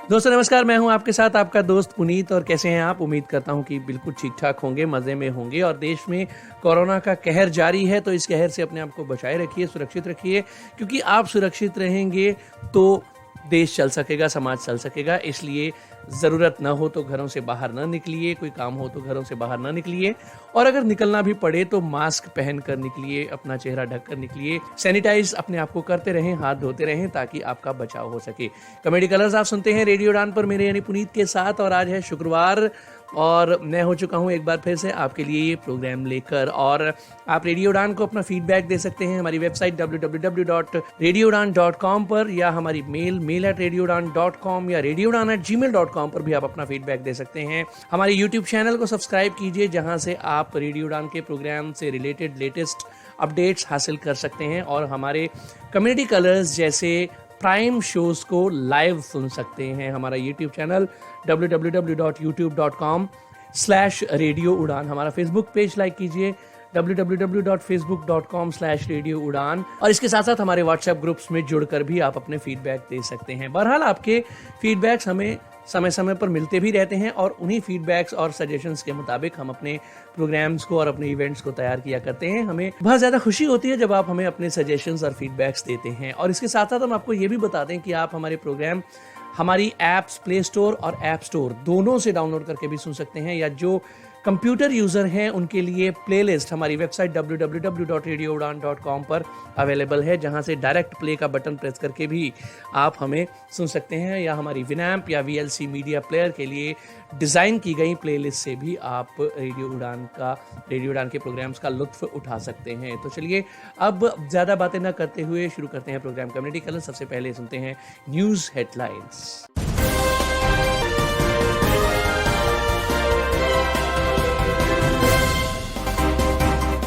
दोस्तों नमस्कार, मैं हूं आपके साथ आपका दोस्त पुनीत। और कैसे हैं आप? उम्मीद करता हूं कि बिल्कुल ठीक ठाक होंगे, मज़े में होंगे। और देश में कोरोना का कहर जारी है, तो इस कहर से अपने आप को बचाए रखिए, सुरक्षित रखिए, क्योंकि आप सुरक्षित रहेंगे तो देश चल सकेगा, समाज चल सकेगा। इसलिए ज़रूरत ना हो तो घरों से बाहर ना निकलिए, कोई काम हो तो घरों से बाहर ना निकलिए, और अगर निकलना भी पड़े तो मास्क पहन कर निकलिए, अपना चेहरा ढक कर निकलिए, सैनिटाइज अपने आप को करते रहें, हाथ धोते रहें, ताकि आपका बचाव हो सके। कॉमेडी कलर्स आप सुनते हैं रेडियो उड़ान पर, मेरे यानी पुनीत के साथ। और आज है शुक्रवार और मैं हो चुका हूं एक बार फिर से आपके लिए ये प्रोग्राम लेकर। और आप रेडियो उड़ान को अपना फीडबैक दे सकते हैं हमारी वेबसाइट www.radioudan.com पर, या हमारी mail@radioudan.com या radioudan@gmail.com पर भी आप अपना फीडबैक दे सकते हैं। हमारे यूट्यूब चैनल को सब्सक्राइब कीजिए, जहां से आप रेडियो उड़ान के प्रोग्राम से रिलेटेड लेटेस्ट अपडेट्स हासिल कर सकते हैं, और हमारे कम्युनिटी कलर्स जैसे प्राइम शोज को लाइव सुन सकते हैं। हमारा यूट्यूब चैनल www.youtube.com/radio उड़ान, हमारा फेसबुक पेज लाइक कीजिए www.facebook.com/radio उड़ान, और इसके साथ साथ हमारे व्हाट्सएप ग्रुप्स में जुड़कर भी आप अपने फीडबैक दे सकते हैं। बहरहाल आपके फीडबैक्स हमें समय समय पर मिलते भी रहते हैं, और उन्हीं फीडबैक्स और सजेशंस के मुताबिक हम अपने प्रोग्राम्स को और अपने इवेंट्स को तैयार किया करते हैं। हमें बहुत ज़्यादा खुशी होती है जब आप हमें अपने सजेशंस और फीडबैक्स देते हैं। और इसके साथ साथ हम आपको ये भी बता दें कि आप हमारे प्रोग्राम हमारी ऐप्स प्ले स्टोर और ऐप स्टोर दोनों से डाउनलोड करके भी सुन सकते हैं, या जो कंप्यूटर यूज़र हैं उनके लिए प्लेलिस्ट हमारी वेबसाइट www.radioudan.com पर अवेलेबल है, जहां से डायरेक्ट प्ले का बटन प्रेस करके भी आप हमें सुन सकते हैं, या हमारी विनैम्प या VLC मीडिया प्लेयर के लिए डिज़ाइन की गई प्लेलिस्ट से भी आप रेडियो उड़ान के प्रोग्राम्स का लुत्फ़ उठा सकते हैं। तो चलिए अब ज़्यादा बातें ना करते हुए शुरू करते हैं प्रोग्राम कम्युनिटी कलर। सबसे पहले सुनते हैं न्यूज़ हेडलाइंस।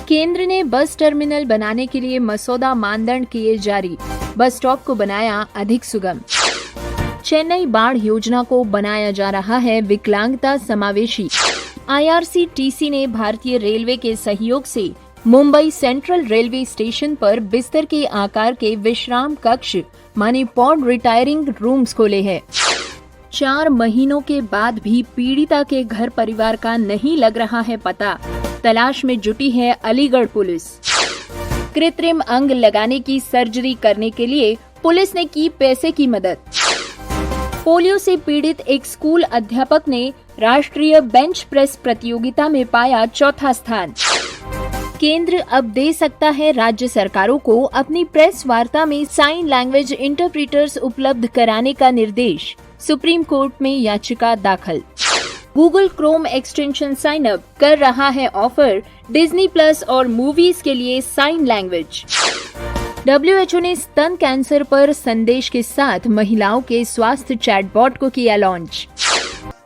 केंद्र ने बस टर्मिनल बनाने के लिए मसौदा मानदंड किए जारी, बस स्टॉप को बनाया अधिक सुगम। चेन्नई बाढ़ योजना को बनाया जा रहा है विकलांगता समावेशी। IRCTC ने भारतीय रेलवे के सहयोग से मुंबई सेंट्रल रेलवे स्टेशन पर बिस्तर के आकार के विश्राम कक्ष माने पॉड रिटायरिंग रूम्स खोले हैं। 4 महीनों के बाद भी पीड़िता के घर परिवार का नहीं लग रहा है पता, तलाश में जुटी है अलीगढ़ पुलिस। कृत्रिम अंग लगाने की सर्जरी करने के लिए पुलिस ने की पैसे की मदद। पोलियो से पीड़ित एक स्कूल अध्यापक ने राष्ट्रीय बेंच प्रेस प्रतियोगिता में पाया चौथा स्थान। केंद्र अब दे सकता है राज्य सरकारों को अपनी प्रेस वार्ता में साइन लैंग्वेज इंटरप्रीटर्स उपलब्ध कराने का निर्देश, सुप्रीम कोर्ट में याचिका दाखिल। Google Chrome extension sign up कर रहा है ऑफर, डिज्नी प्लस और मूवीज के लिए साइन लैंग्वेज। WHO ने स्तन कैंसर पर संदेश के साथ महिलाओं के स्वास्थ्य चैटबॉट को किया लॉन्च।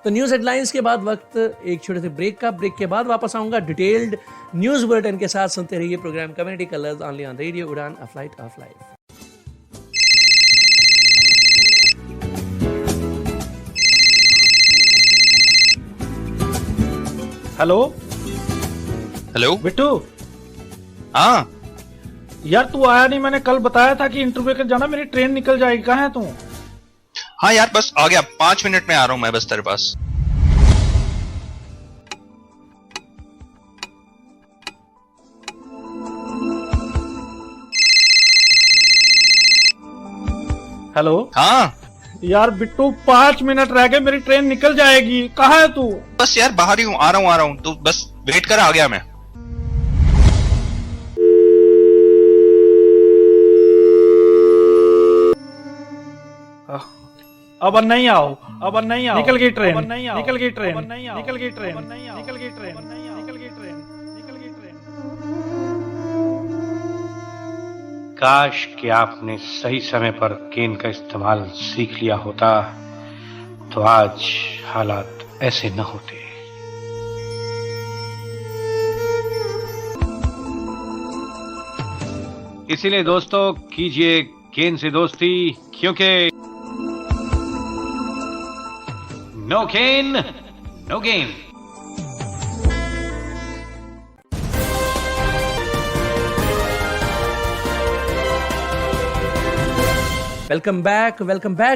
तो न्यूज हेडलाइंस के बाद वक्त एक छोटे से ब्रेक का। ब्रेक के बाद वापस आऊंगा डिटेल्ड न्यूज बुलेटिन के साथ। सुनते रहिए programme community colours only on radio Udaan, a flight of life. Hello hello Bittu. हाँ यार तू आया नहीं, मैंने कल बताया था कि इंटरव्यू के जाना, मेरी ट्रेन निकल जाएगी। कहाँ है तू? हाँ यार बस आ गया, 5 मिनट में आ रहा हूँ मैं बस तेरे पास। हेलो। हाँ यार बिट्टू 5 मिनट रह गए, मेरी ट्रेन निकल जाएगी। कहाँ है तू? बस यार बाहर ही हूँ, आ रहा हूँ तो बस वेट कर, आ गया मैं। अब नहीं आओ, अब नहीं आओ। निकल गई ट्रेन, निकल गई ट्रेन, निकल गई ट्रेन, निकल गई ट्रेन, निकल गई ट्रेन, निकल गई ट्रेन। काश कि आपने सही समय पर केन का इस्तेमाल सीख लिया होता, तो आज हालात ऐसे न होते। इसीलिए दोस्तों कीजिए केन से दोस्ती, क्योंकि no can no game. Welcome back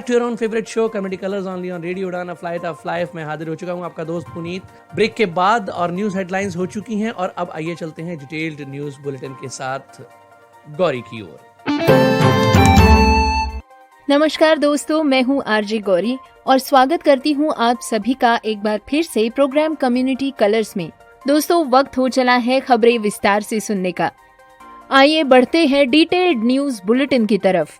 to your own favourite show comedy colours only on radio Udaan a flight of life में हाजिर हो चुका हूं आपका दोस्त पुनीत। ब्रेक के बाद और न्यूज हेडलाइंस हो चुकी हैं और अब आइए चलते हैं डिटेल्ड न्यूज बुलेटिन के साथ गौरी की ओर। नमस्कार दोस्तों, मैं हूं आरजे गौरी और स्वागत करती हूं आप सभी का एक बार फिर से प्रोग्राम कम्युनिटी कलर्स में। दोस्तों, वक्त हो चला है खबरें विस्तार से सुनने का। आइए बढ़ते हैं डिटेल्ड न्यूज बुलेटिन की तरफ।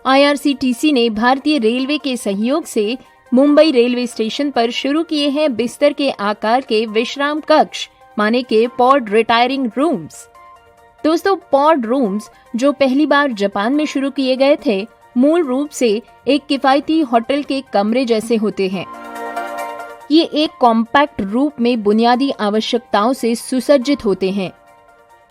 IRCTC ने भारतीय रेलवे के सहयोग से मुंबई रेलवे स्टेशन पर शुरू किए हैं बिस्तर के आकार के विश्राम कक्ष माने के पॉड रिटायरिंग रूम्स। दोस्तों, पॉड रूम्स जो पहली बार जापान में शुरू किए गए थे, मूल रूप से एक किफायती होटल के कमरे जैसे होते हैं। ये एक कॉम्पैक्ट रूप में बुनियादी आवश्यकताओं से सुसज्जित होते हैं।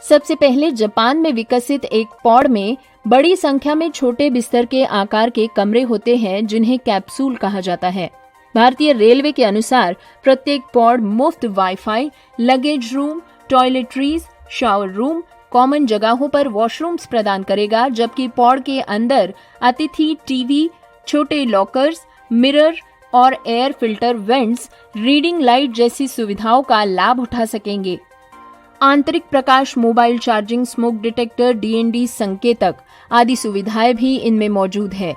सबसे पहले जापान में विकसित एक पॉड में बड़ी संख्या में छोटे बिस्तर के आकार के कमरे होते हैं जिन्हें कैप्सूल कहा जाता है। भारतीय रेलवे के अनुसार प्रत्येक पॉड मुफ्त wifi, luggage room, toiletries, shower room, common जगहों पर वॉशरूम्स प्रदान करेगा, जबकि पॉड के अंदर अतिथि टीवी, छोटे लॉकर्स, मिरर और air filter vents, reading light जैसी सुविधाओं का लाभ उठा सकेंगे। आंतरिक प्रकाश, mobile charging, smoke detector, DND संकेतक आदि सुविधाएं भी इनमें मौजूद है।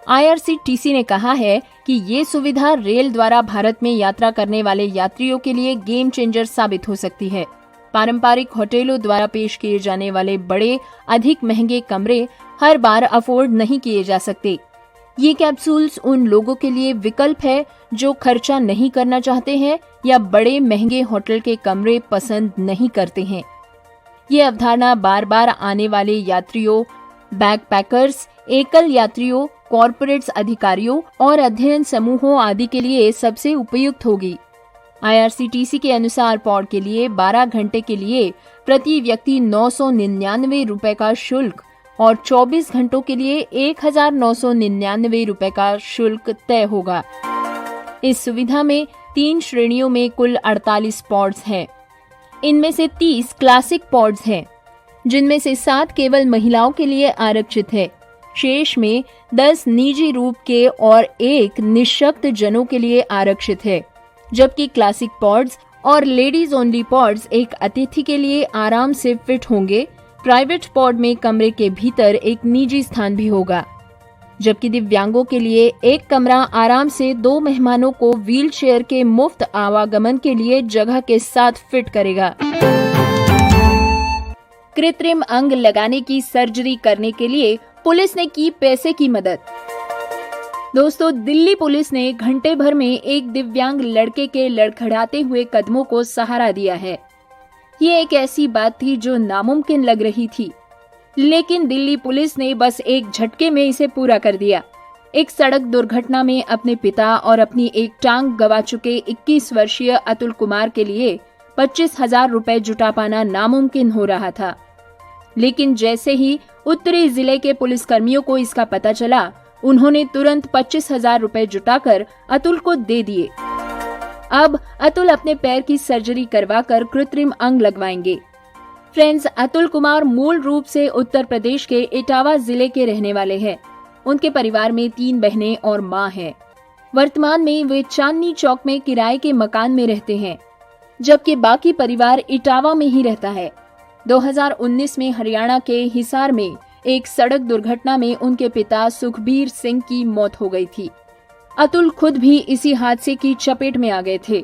IRCTC ने कहा है कि ये सुविधा रेल द्वारा भारत में यात्रा करने वाले यात्रियों के लिए गेम चेंजर साबित हो सकती है। पारंपरिक होटलों द्वारा पेश किए जाने वाले बड़े, अधिक महंगे कमरे हर बार अफोर्ड नहीं किए जा सकते। ये कैप्सूल्स उन लोगों के लिए विकल्प है जो खर्चा नहीं करना चाहते हैं या बड़े महंगे होटल के कमरे पसंद नहीं करते हैं। ये अवधारणा बार बार आने वाले यात्रियों, बैकपैकर्स, एकल यात्रियों, कॉर्पोरेट्स अधिकारियों और अध्ययन समूहों आदि के लिए सबसे उपयुक्त होगी। IRCTC के अनुसार पॉड के लिए 12 घंटे के लिए प्रति व्यक्ति 999 रुपए का शुल्क और 24 घंटों के लिए 1999 रुपए का शुल्क तय होगा। इस सुविधा में 3 श्रेणियों में कुल 48 पॉड्स हैं। इनमें से 30 क्लासिक पॉड्स हैं, जिनमें से 7 केवल महिलाओं के लिए आरक्षित है। शेष में 10 निजी रूप के और 1 निःशक्त जनों के लिए आरक्षित है, जबकि क्लासिक पॉड्स और लेडीज ओनली पॉड्स एक अतिथि के लिए आराम से फिट होंगे। प्राइवेट पॉड में कमरे के भीतर एक निजी स्थान भी होगा, जबकि दिव्यांगों के लिए एक कमरा आराम से 2 मेहमानों को व्हीलचेयर के मुफ्त आवागमन के लिए जगह के साथ फिट करेगा। कृत्रिम अंग लगाने की सर्जरी करने के लिए पुलिस ने की पैसे की मदद। दोस्तों, दिल्ली पुलिस ने घंटे भर में एक दिव्यांग लड़के के लड़खड़ाते हुए कदमों को सहारा दिया है। ये एक ऐसी बात थी जो नामुमकिन लग रही थी, लेकिन दिल्ली पुलिस ने बस एक झटके में इसे पूरा कर दिया। एक सड़क दुर्घटना में अपने पिता और अपनी एक टांग गवा चुके 21 वर्षीय अतुल कुमार के लिए 25,000 रुपए जुटा पाना नामुमकिन हो रहा था, लेकिन जैसे ही उत्तरी जिले के पुलिसकर्मियों को इसका पता चला, उन्होंने तुरंत 25,000 रुपए जुटाकर अतुल को दे दिए। अब अतुल अपने पैर की सर्जरी करवाकर कृत्रिम अंग लगवाएंगे। फ्रेंड्स, अतुल कुमार मूल रूप से उत्तर प्रदेश के इटावा जिले के रहने वाले हैं। उनके परिवार में 3 बहनें और मां है। वर्तमान में वे चांदनी चौक में किराए के मकान में रहते हैं, जबकि बाकी परिवार इटावा में ही रहता है। 2019 में हरियाणा के हिसार में एक सड़क दुर्घटना में उनके पिता सुखबीर सिंह की मौत हो गई थी। अतुल खुद भी इसी हादसे की चपेट में आ गए थे।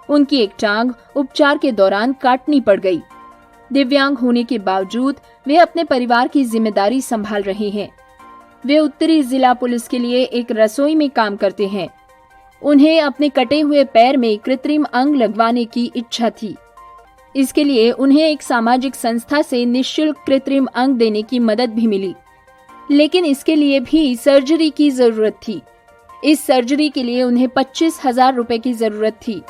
उनकी एक टांग उपचार के दौरान काटनी पड़ गई। दिव्यांग होने के बावजूद वे अपने परिवार की जिम्मेदारी संभाल रहे हैं। वे उत्तरी जिला पुलिस के लिए एक रसोई में काम करते हैं। उन्हें अपने कटे हुए पैर में कृत्रिम अंग लगवाने की इच्छा थी। इसके लिए उन्हें एक सामाजिक संस्था से निःशुल्क कृत्रिम अंग देने की मदद भी मिली, लेकिन इसके लिए भी सर्जरी की जरूरत थी। इस सर्जरी के लिए उन्हें 25,000 रुपए की जरूरत थी।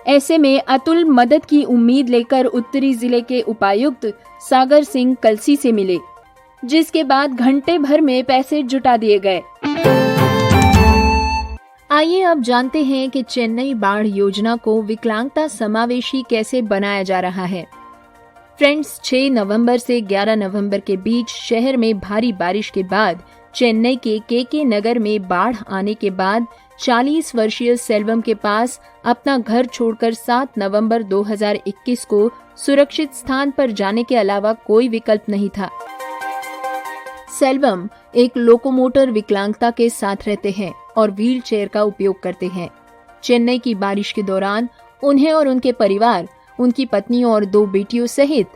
ऐसे में अतुल मदद की उम्मीद लेकर उत्तरी जिले के उपायुक्त सागर सिंह कलसी से मिले, जिसके बाद घंटे भर में पैसे जुटा दिए गए। आइए अब जानते हैं कि चेन्नई बाढ़ योजना को विकलांगता समावेशी कैसे बनाया जा रहा है। फ्रेंड्स, 6 नवंबर से 11 नवंबर के बीच शहर में भारी बारिश के बाद चेन्नई के केके नगर में बाढ़ आने के बाद 40 वर्षीय सेल्वम के पास अपना घर छोड़कर 7 नवंबर 2021 को सुरक्षित स्थान पर जाने के अलावा कोई विकल्प नहीं था। सेल्वम एक लोकोमोटर विकलांगता के साथ रहते हैं और व्हील चेयर का उपयोग करते हैं। चेन्नई की बारिश के दौरान उन्हें और उनके परिवार, उनकी पत्नी और 2 बेटियों सहित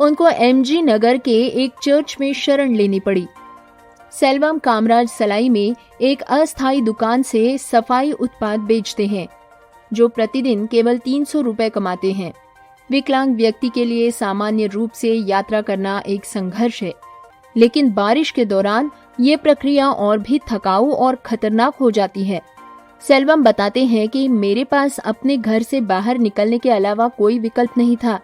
उनको एमजी नगर के एक चर्च में शरण लेनी पड़ी। सेल्वम कामराज सलाई में एक अस्थायी दुकान से सफाई उत्पाद बेचते हैं, जो प्रतिदिन केवल 300 रुपए कमाते हैं। विकलांग व्यक्ति के लिए सामान्य रूप से यात्रा करना एक संघर्ष है, लेकिन बारिश के दौरान ये प्रक्रिया और भी थकाऊ और खतरनाक हो जाती है। सेल्वम बताते हैं कि मेरे पास अपने घर से बाहर निकलने के अलावा कोई विकल्प नहीं था,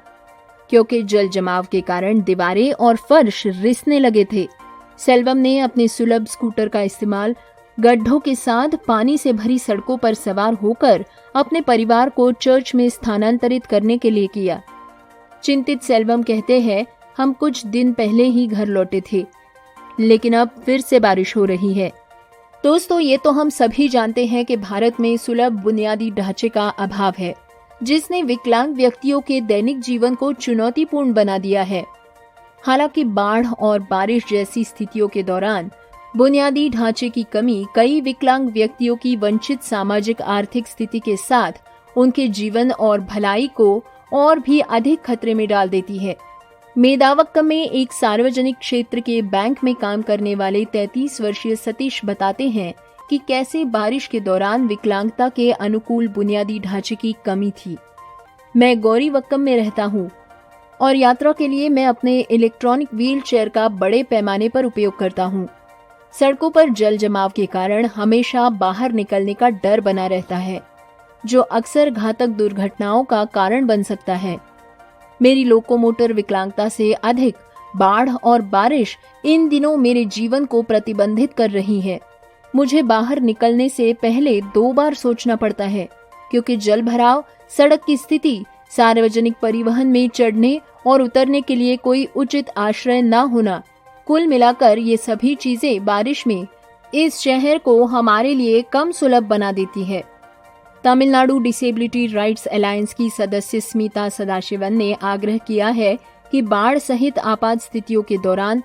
क्योंकि जल जमाव के कारण दीवारें और फर्श रिसने लगे थे। सेल्वम ने अपने सुलभ स्कूटर का इस्तेमाल गड्ढों के साथ पानी से भरी सड़कों पर सवार होकर अपने परिवार को चर्च में स्थानांतरित करने के लिए किया। चिंतित सेल्वम कहते हैं, हम कुछ दिन पहले ही घर लौटे थे, लेकिन अब फिर से बारिश हो रही है। दोस्तों, ये तो हम सभी जानते हैं कि भारत में सुलभ बुनियादी ढांचे का अभाव है, जिसने विकलांग व्यक्तियों के दैनिक जीवन को चुनौतीपूर्ण बना दिया है। हालांकि बाढ़ और बारिश जैसी स्थितियों के दौरान बुनियादी ढांचे की कमी कई विकलांग व्यक्तियों की वंचित सामाजिक आर्थिक स्थिति के साथ उनके जीवन और भलाई को और भी अधिक खतरे में डाल देती है। मेदावक्कम में एक सार्वजनिक क्षेत्र के बैंक में काम करने वाले 33 वर्षीय सतीश बताते हैं कि कैसे बारिश के दौरान विकलांगता के अनुकूल बुनियादी ढांचे की कमी थी। मैं गौरीवक्कम में रहता हूँ और यात्रा के लिए मैं अपने इलेक्ट्रॉनिक व्हील चेयर का बड़े पैमाने पर उपयोग करता हूँ। सड़कों पर जल जमाव के कारण हमेशा बाहर निकलने का डर बना रहता है, जो अक्सर घातक दुर्घटनाओं का कारण बन सकता है। मेरी लोकोमोटर विकलांगता से अधिक बाढ़ और बारिश इन दिनों मेरे जीवन को प्रतिबंधित कर रही है। मुझे बाहर निकलने से पहले 2 बार सोचना पड़ता है, क्योंकि जल भराव, सड़क की स्थिति, सार्वजनिक परिवहन में चढ़ने और उतरने के लिए कोई उचित आश्रय न होना, कुल मिलाकर ये सभी चीजें बारिश में इस शहर को हमारे लिए कम सुलभ बना देती है। तमिलनाडु डिसेबिलिटी राइट्स अलायंस की सदस्य स्मिता सदाशिवन ने आग्रह किया है कि बाढ़ सहित आपात स्थितियों के दौरान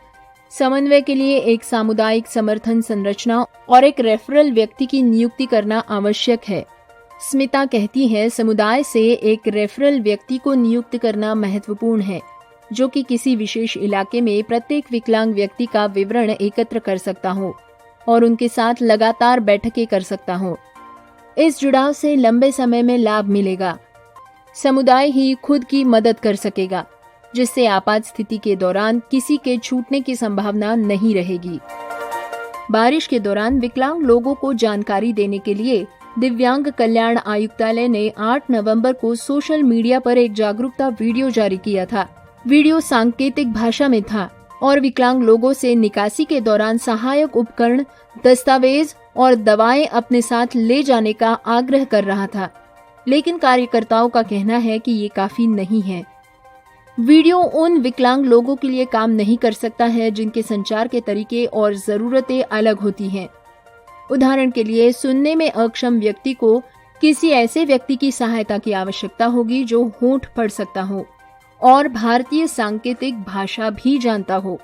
समन्वय के लिए एक सामुदायिक समर्थन संरचना और एक रेफरल व्यक्ति की नियुक्ति करना आवश्यक है। स्मिता कहती है, समुदाय से एक रेफरल व्यक्ति को नियुक्त करना महत्वपूर्ण है, जो कि किसी विशेष इलाके में प्रत्येक विकलांग व्यक्ति का विवरण एकत्र कर सकता हो और उनके साथ लगातार बैठकें कर सकता हो। इस जुड़ाव से लंबे समय में लाभ मिलेगा। समुदाय ही खुद की मदद कर सकेगा, जिससे आपात स्थिति के दौरान किसी के छूटने की संभावना नहीं रहेगी। बारिश के दौरान विकलांग लोगों को जानकारी देने के लिए दिव्यांग कल्याण आयुक्तालय ने 8 नवंबर को सोशल मीडिया पर एक जागरूकता वीडियो जारी किया था। वीडियो सांकेतिक भाषा में था और विकलांग लोगों से निकासी के दौरान सहायक उपकरण, दस्तावेज और दवाएं अपने साथ ले जाने का आग्रह कर रहा था, लेकिन कार्यकर्ताओं का कहना है कि ये काफी नहीं है। वीडियो उन विकलांग लोगों के लिए काम नहीं कर सकता है जिनके संचार के तरीके और जरूरतें अलग होती हैं। उदाहरण के लिए, सुनने में अक्षम व्यक्ति को किसी ऐसे व्यक्ति की सहायता की आवश्यकता होगी जो होंठ पढ़ सकता हो और भारतीय सांकेतिक भाषा भी जानता हो।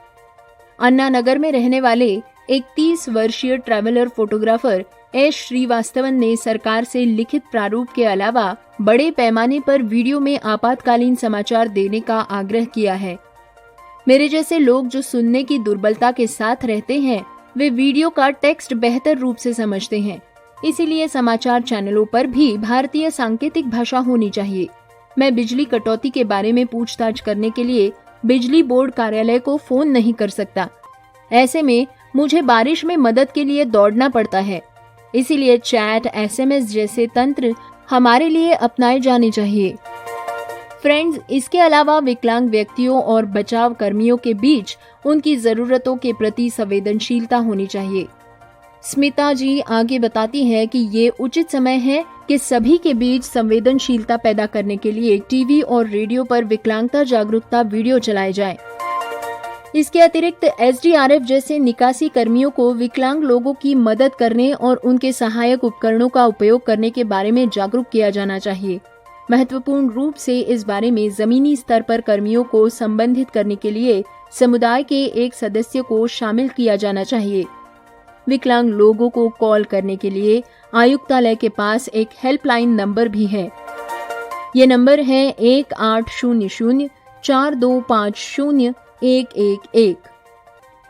अन्ना नगर में रहने वाले एक 30 वर्षीय ट्रैवलर फोटोग्राफर एस श्रीवास्तवन ने सरकार से लिखित प्रारूप के अलावा बड़े पैमाने पर वीडियो में आपातकालीन समाचार देने का आग्रह किया है। मेरे जैसे लोग जो सुनने की दुर्बलता के साथ रहते हैं, वे वीडियो का टेक्स्ट बेहतर रूप से समझते हैं, इसीलिए समाचार चैनलों पर भी भारतीय सांकेतिक भाषा होनी चाहिए। मैं बिजली कटौती के बारे में पूछताछ करने के लिए बिजली बोर्ड कार्यालय को फोन नहीं कर सकता। ऐसे में मुझे बारिश में मदद के लिए दौड़ना पड़ता है, इसीलिए चैट, SMS जैसे तंत्र हमारे लिए अपनाए जाने चाहिए। फ्रेंड्स, इसके अलावा विकलांग व्यक्तियों और बचाव कर्मियों के बीच उनकी जरूरतों के प्रति संवेदनशीलता होनी चाहिए। स्मिता जी आगे बताती है कि ये उचित समय है कि सभी के बीच संवेदनशीलता पैदा करने के लिए टीवी और रेडियो पर विकलांगता जागरूकता वीडियो चलाए जाएं। इसके अतिरिक्त एसडीआरएफ जैसे निकासी कर्मियों को विकलांग लोगों की मदद करने और उनके सहायक उपकरणों का उपयोग करने के बारे में जागरूक किया जाना चाहिए। महत्वपूर्ण रूप से इस बारे में जमीनी स्तर पर कर्मियों को संबंधित करने के लिए समुदाय के एक सदस्य को शामिल किया जाना चाहिए। विकलांग लोगों को कॉल करने के लिए आयुक्तालय के पास एक हेल्पलाइन नंबर भी है। ये नंबर है 1800-4250-111।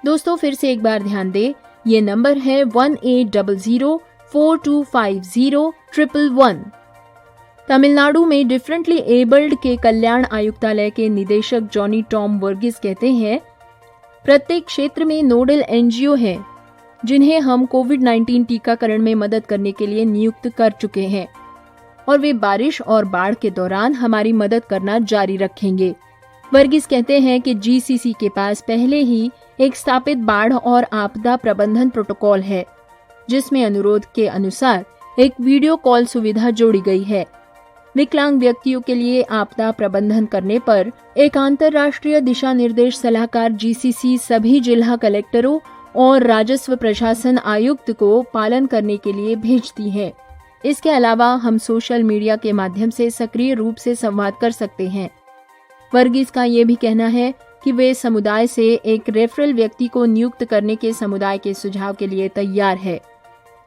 दोस्तों फिर से एक बार ध्यान दें, ये नंबर है 1800-4250-111। तमिलनाडु में डिफरेंटली एबल्ड के कल्याण आयुक्तालय के निदेशक जॉनी टॉम वर्गीस कहते हैं, प्रत्येक क्षेत्र में नोडल एनजीओ हैं जिन्हें हम कोविड-19 टीकाकरण में मदद करने के लिए नियुक्त कर चुके हैं और वे बारिश और बाढ़ के दौरान हमारी मदद करना जारी रखेंगे। वर्गीस कहते हैं कि जीसीसी के पास पहले ही एक स्थापित बाढ़ और आपदा प्रबंधन प्रोटोकॉल है, जिसमें अनुरोध के अनुसार एक वीडियो कॉल सुविधा जोड़ी गई है। विकलांग व्यक्तियों के लिए आपदा प्रबंधन करने पर एक अंतर्राष्ट्रीय दिशा निर्देश सलाहकार जीसीसी सभी जिला कलेक्टरों और राजस्व प्रशासन आयुक्त को पालन करने के लिए भेजती है। इसके अलावा हम सोशल मीडिया के माध्यम से सक्रिय रूप से संवाद कर सकते हैं। वर्गीस का ये भी कहना है कि वे समुदाय से एक रेफरल व्यक्ति को नियुक्त करने के समुदाय के सुझाव के लिए तैयार है।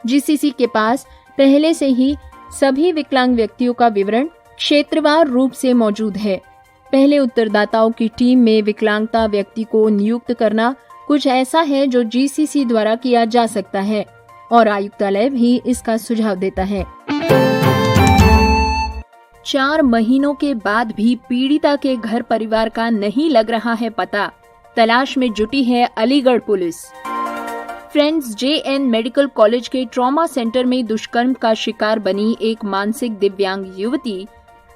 जीसीसी के पास पहले से ही सभी विकलांग व्यक्तियों का विवरण क्षेत्रवार रूप से मौजूद है। पहले उत्तरदाताओं की टीम में विकलांगता व्यक्ति को नियुक्त करना कुछ ऐसा है जो जीसीसी द्वारा किया जा सकता है और आयुक्तालय भी इसका सुझाव देता है। 4 महीनों के बाद भी पीड़िता के घर परिवार का नहीं लग रहा है पता, तलाश में जुटी है Aligarh police. Friends JN medical college के ट्रॉमा सेंटर में दुष्कर्म का शिकार बनी एक मानसिक दिव्यांग युवती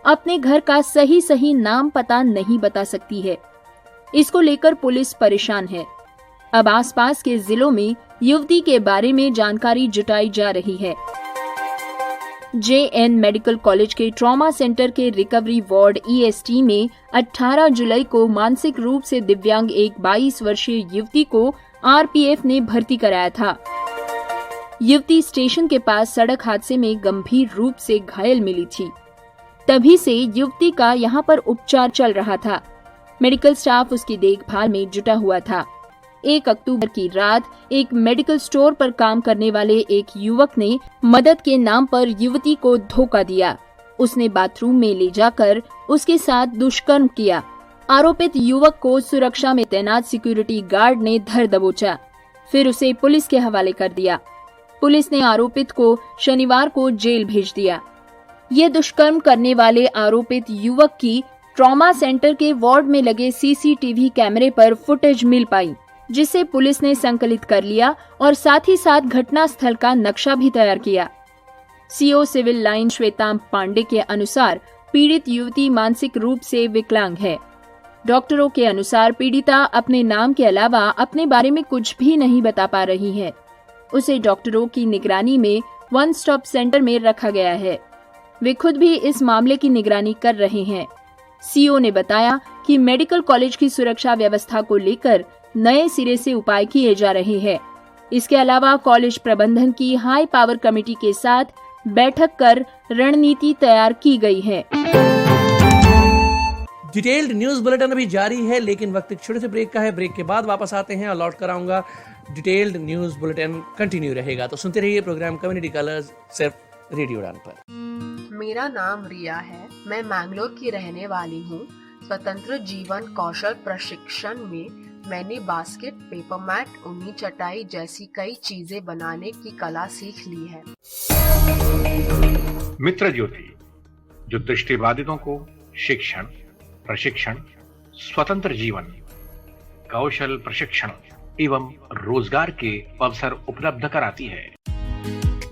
अपने घर का सही नाम पता नहीं बता सकती है। इसको लेकर पुलिस परेशान है। अब आसपास के जिलों में युवती के बारे में जानकारी जुटाई जा रही है। जेएन मेडिकल कॉलेज के ट्रॉमा सेंटर के रिकवरी वार्ड ईएसटी में 18 जुलाई को मानसिक रूप से दिव्यांग एक 22 वर्षीय युवती को आरपीएफ ने भर्ती कराया था। युवती स्टेशन के पास सड़क हादसे में गंभीर रूप से घायल मिली थी। तभी से युवती का यहां पर उपचार चल रहा था। मेडिकल स्टाफ उसकी देखभाल में जुटा हुआ था। 1 अक्टूबर की रात एक मेडिकल स्टोर पर काम करने वाले एक युवक ने मदद के नाम पर युवती को धोखा दिया। उसने बाथरूम में ले जाकर उसके साथ दुष्कर्म किया। आरोपित युवक को सुरक्षा में तैनात सिक्योरिटी गार्ड ने धर दबोचा, फिर उसे पुलिस के हवाले कर दिया। पुलिस ने आरोपित को शनिवार को जेल भेज दिया। ये दुष्कर्म करने वाले आरोपित युवक की ट्रॉमा सेंटर के वार्ड में लगे सीसीटीवी कैमरे पर फुटेज मिल पाई, जिसे पुलिस ने संकलित कर लिया और साथ ही साथ घटना स्थल का नक्शा भी तैयार किया। सीओ सिविल लाइन श्वेतांब पांडे के अनुसार पीड़ित युवती मानसिक रूप से विकलांग है। डॉक्टरों के अनुसार पीड़िता अपने नाम के अलावा अपने बारे में कुछ भी नहीं बता पा रही है। उसे डॉक्टरों की निगरानी में वन स्टॉप सेंटर में रखा गया है। वे खुद भी इस मामले की निगरानी कर रहे हैं। सीओ ने बताया कि मेडिकल कॉलेज की सुरक्षा व्यवस्था को लेकर नए सिरे से उपाय किए जा रहे हैं। इसके अलावा कॉलेज प्रबंधन की हाई पावर कमेटी के साथ बैठक कर रणनीति तैयार की गई है। डिटेल्ड न्यूज बुलेटिन अभी जारी है, लेकिन वक्त एक छोटे से ब्रेक का है। ब्रेक के बाद वापस आते हैं और लौट कर आऊंगा। डिटेल्ड न्यूज बुलेटिन कंटिन्यू रहेगा, तो सुनते रहिए प्रोग्राम कम्युनिटी कलर्स सिर्फ रेडियो उड़ान पर। मेरा नाम रिया है। मैं मैंगलोर की रहने वाली हूँ। स्वतंत्र जीवन कौशल प्रशिक्षण में मैंने बास्केट, पेपर मैट, ऊनी चटाई जैसी कई चीजें बनाने की कला सीख ली है। मित्र ज्योति, जो दृष्टिबाधितों को शिक्षण, प्रशिक्षण, स्वतंत्र जीवन, कौशल प्रशिक्षण एवं रोजगार के अवसर उपलब्ध कराती है।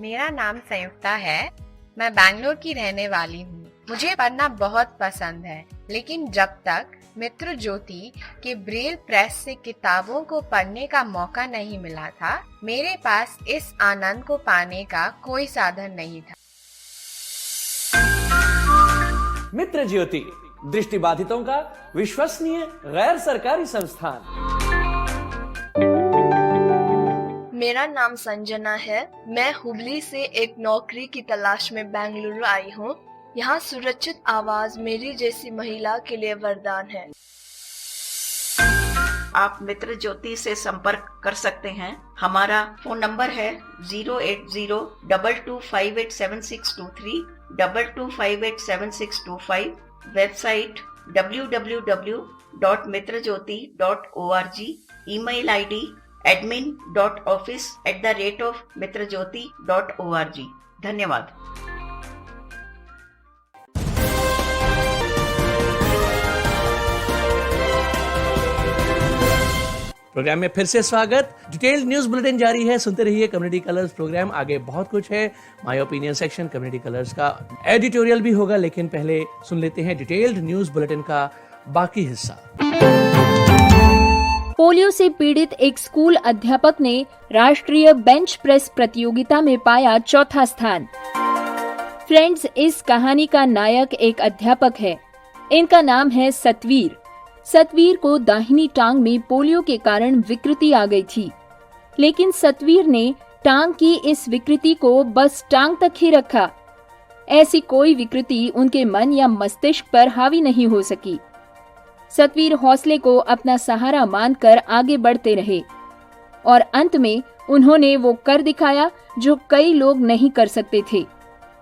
मेरा नाम संयुक्ता है। मैं बैंगलोर की रहने वाली हूँ। मुझे पढ़ना बहुत पसंद है, लेकिन जब तक मित्र ज्योति के ब्रेल प्रेस से किताबों को पढ़ने का मौका नहीं मिला था। मेरे पास इस आनंद को पाने का कोई साधन नहीं था। मित्र ज्योति, दृष्टिबाधितों का विश्वसनीय गैर सरकारी संस्थान। मेरा नाम संजना है। मैं हुबली से एक नौकरी की तलाश में बेंगलुरु आई हूँ। यहाँ सुरक्षित आवाज मेरी जैसी महिला के लिए वरदान है। आप मित्र ज्योति से संपर्क कर सकते हैं। हमारा फोन नंबर है 08022587623, 22587625, website www.mitrajyoti.org, email ID admin.office@mitrajyoti.org। धन्यवाद। प्रोग्राम में फिर से स्वागत। डिटेल्ड न्यूज बुलेटिन जारी है, सुनते रहिए कम्युनिटी कलर्स प्रोग्राम। आगे बहुत कुछ है। My opinion section, community colours का एडिटोरियल भी होगा, लेकिन पहले सुन लेते हैं डिटेल्ड न्यूज बुलेटिन का बाकी हिस्सा। पोलियो से पीड़ित एक स्कूल अध्यापक ने राष्ट्रीय बेंच प्रेस प्रतियोगिता में पाया चौथा स्थान। फ्रेंड्स, इस कहानी का नायक एक अध्यापक है। इनका नाम है सतवीर। सतवीर को दाहिनी टांग में पोलियो के कारण विकृति आ गई थी, लेकिन सतवीर ने टांग की इस विकृति को बस टांग तक ही रखा। ऐसी कोई विकृति उनके मन या मस्तिष्क पर हावी नहीं हो सकी। सतवीर हौसले को अपना सहारा मानकर आगे बढ़ते रहे और अंत में उन्होंने वो कर दिखाया जो कई लोग नहीं कर सकते थे।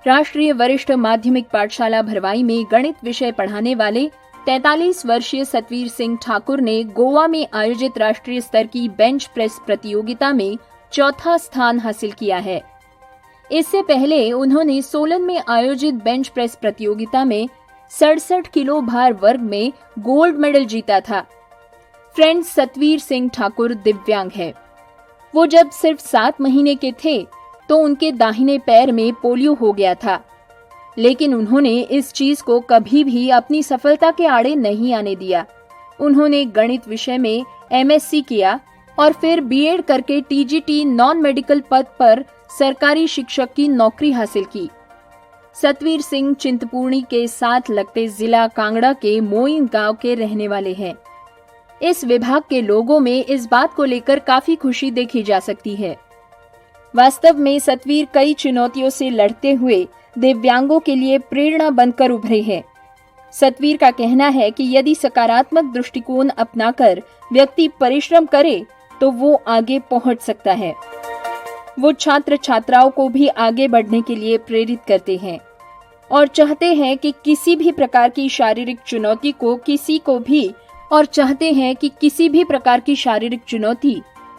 राष्ट्रीय वरिष्ठ माध्यमिक पाठशाला भरवाई में गणित विषय पढ़ाने वाले 43 वर्षीय सतवीर सिंह ठाकुर ने गोवा में आयोजित राष्ट्रीय स्तर की बेंच प्रेस प्रतियोगिता में चौथा स्थान हासिल किया है। इससे पहले उन्होंने सोलन में आयोजित बेंच प्रेस प्रतियोगिता में 67 किलो भार वर्ग में गोल्ड मेडल जीता था। फ्रेंड्स, सतवीर सिंह ठाकुर दिव्यांग है। वो जब सिर्फ 7 महीने के थे तो उनके दाहिने पैर में पोलियो हो गया था, लेकिन उन्होंने इस चीज को कभी भी अपनी सफलता के आड़े नहीं आने दिया। उन्होंने गणित विषय में MSc किया और फिर बीएड करके TGT नॉन मेडिकल पद पर सरकारी शिक्षक की नौकरी हासिल की। सतवीर सिंह चिंतपूर्णी के साथ लगते जिला कांगड़ा के मोइन गांव के रहने वाले हैं। इस विभाग के लोगों में इस बात को लेकर काफी खुशी देखी जा सकती है। वास्तव में सतवीर कई चुनौतियों से लड़ते हुए दिव्यांगों के लिए प्रेरणा बनकर उभरे हैं। सतवीर का कहना है कि यदि सकारात्मक दृष्टिकोण अपनाकर व्यक्ति परिश्रम करे तो वो आगे पहुंच सकता है। वो छात्र छात्राओं को भी आगे बढ़ने के लिए प्रेरित करते हैं और चाहते हैं कि किसी भी प्रकार की शारीरिक चुनौती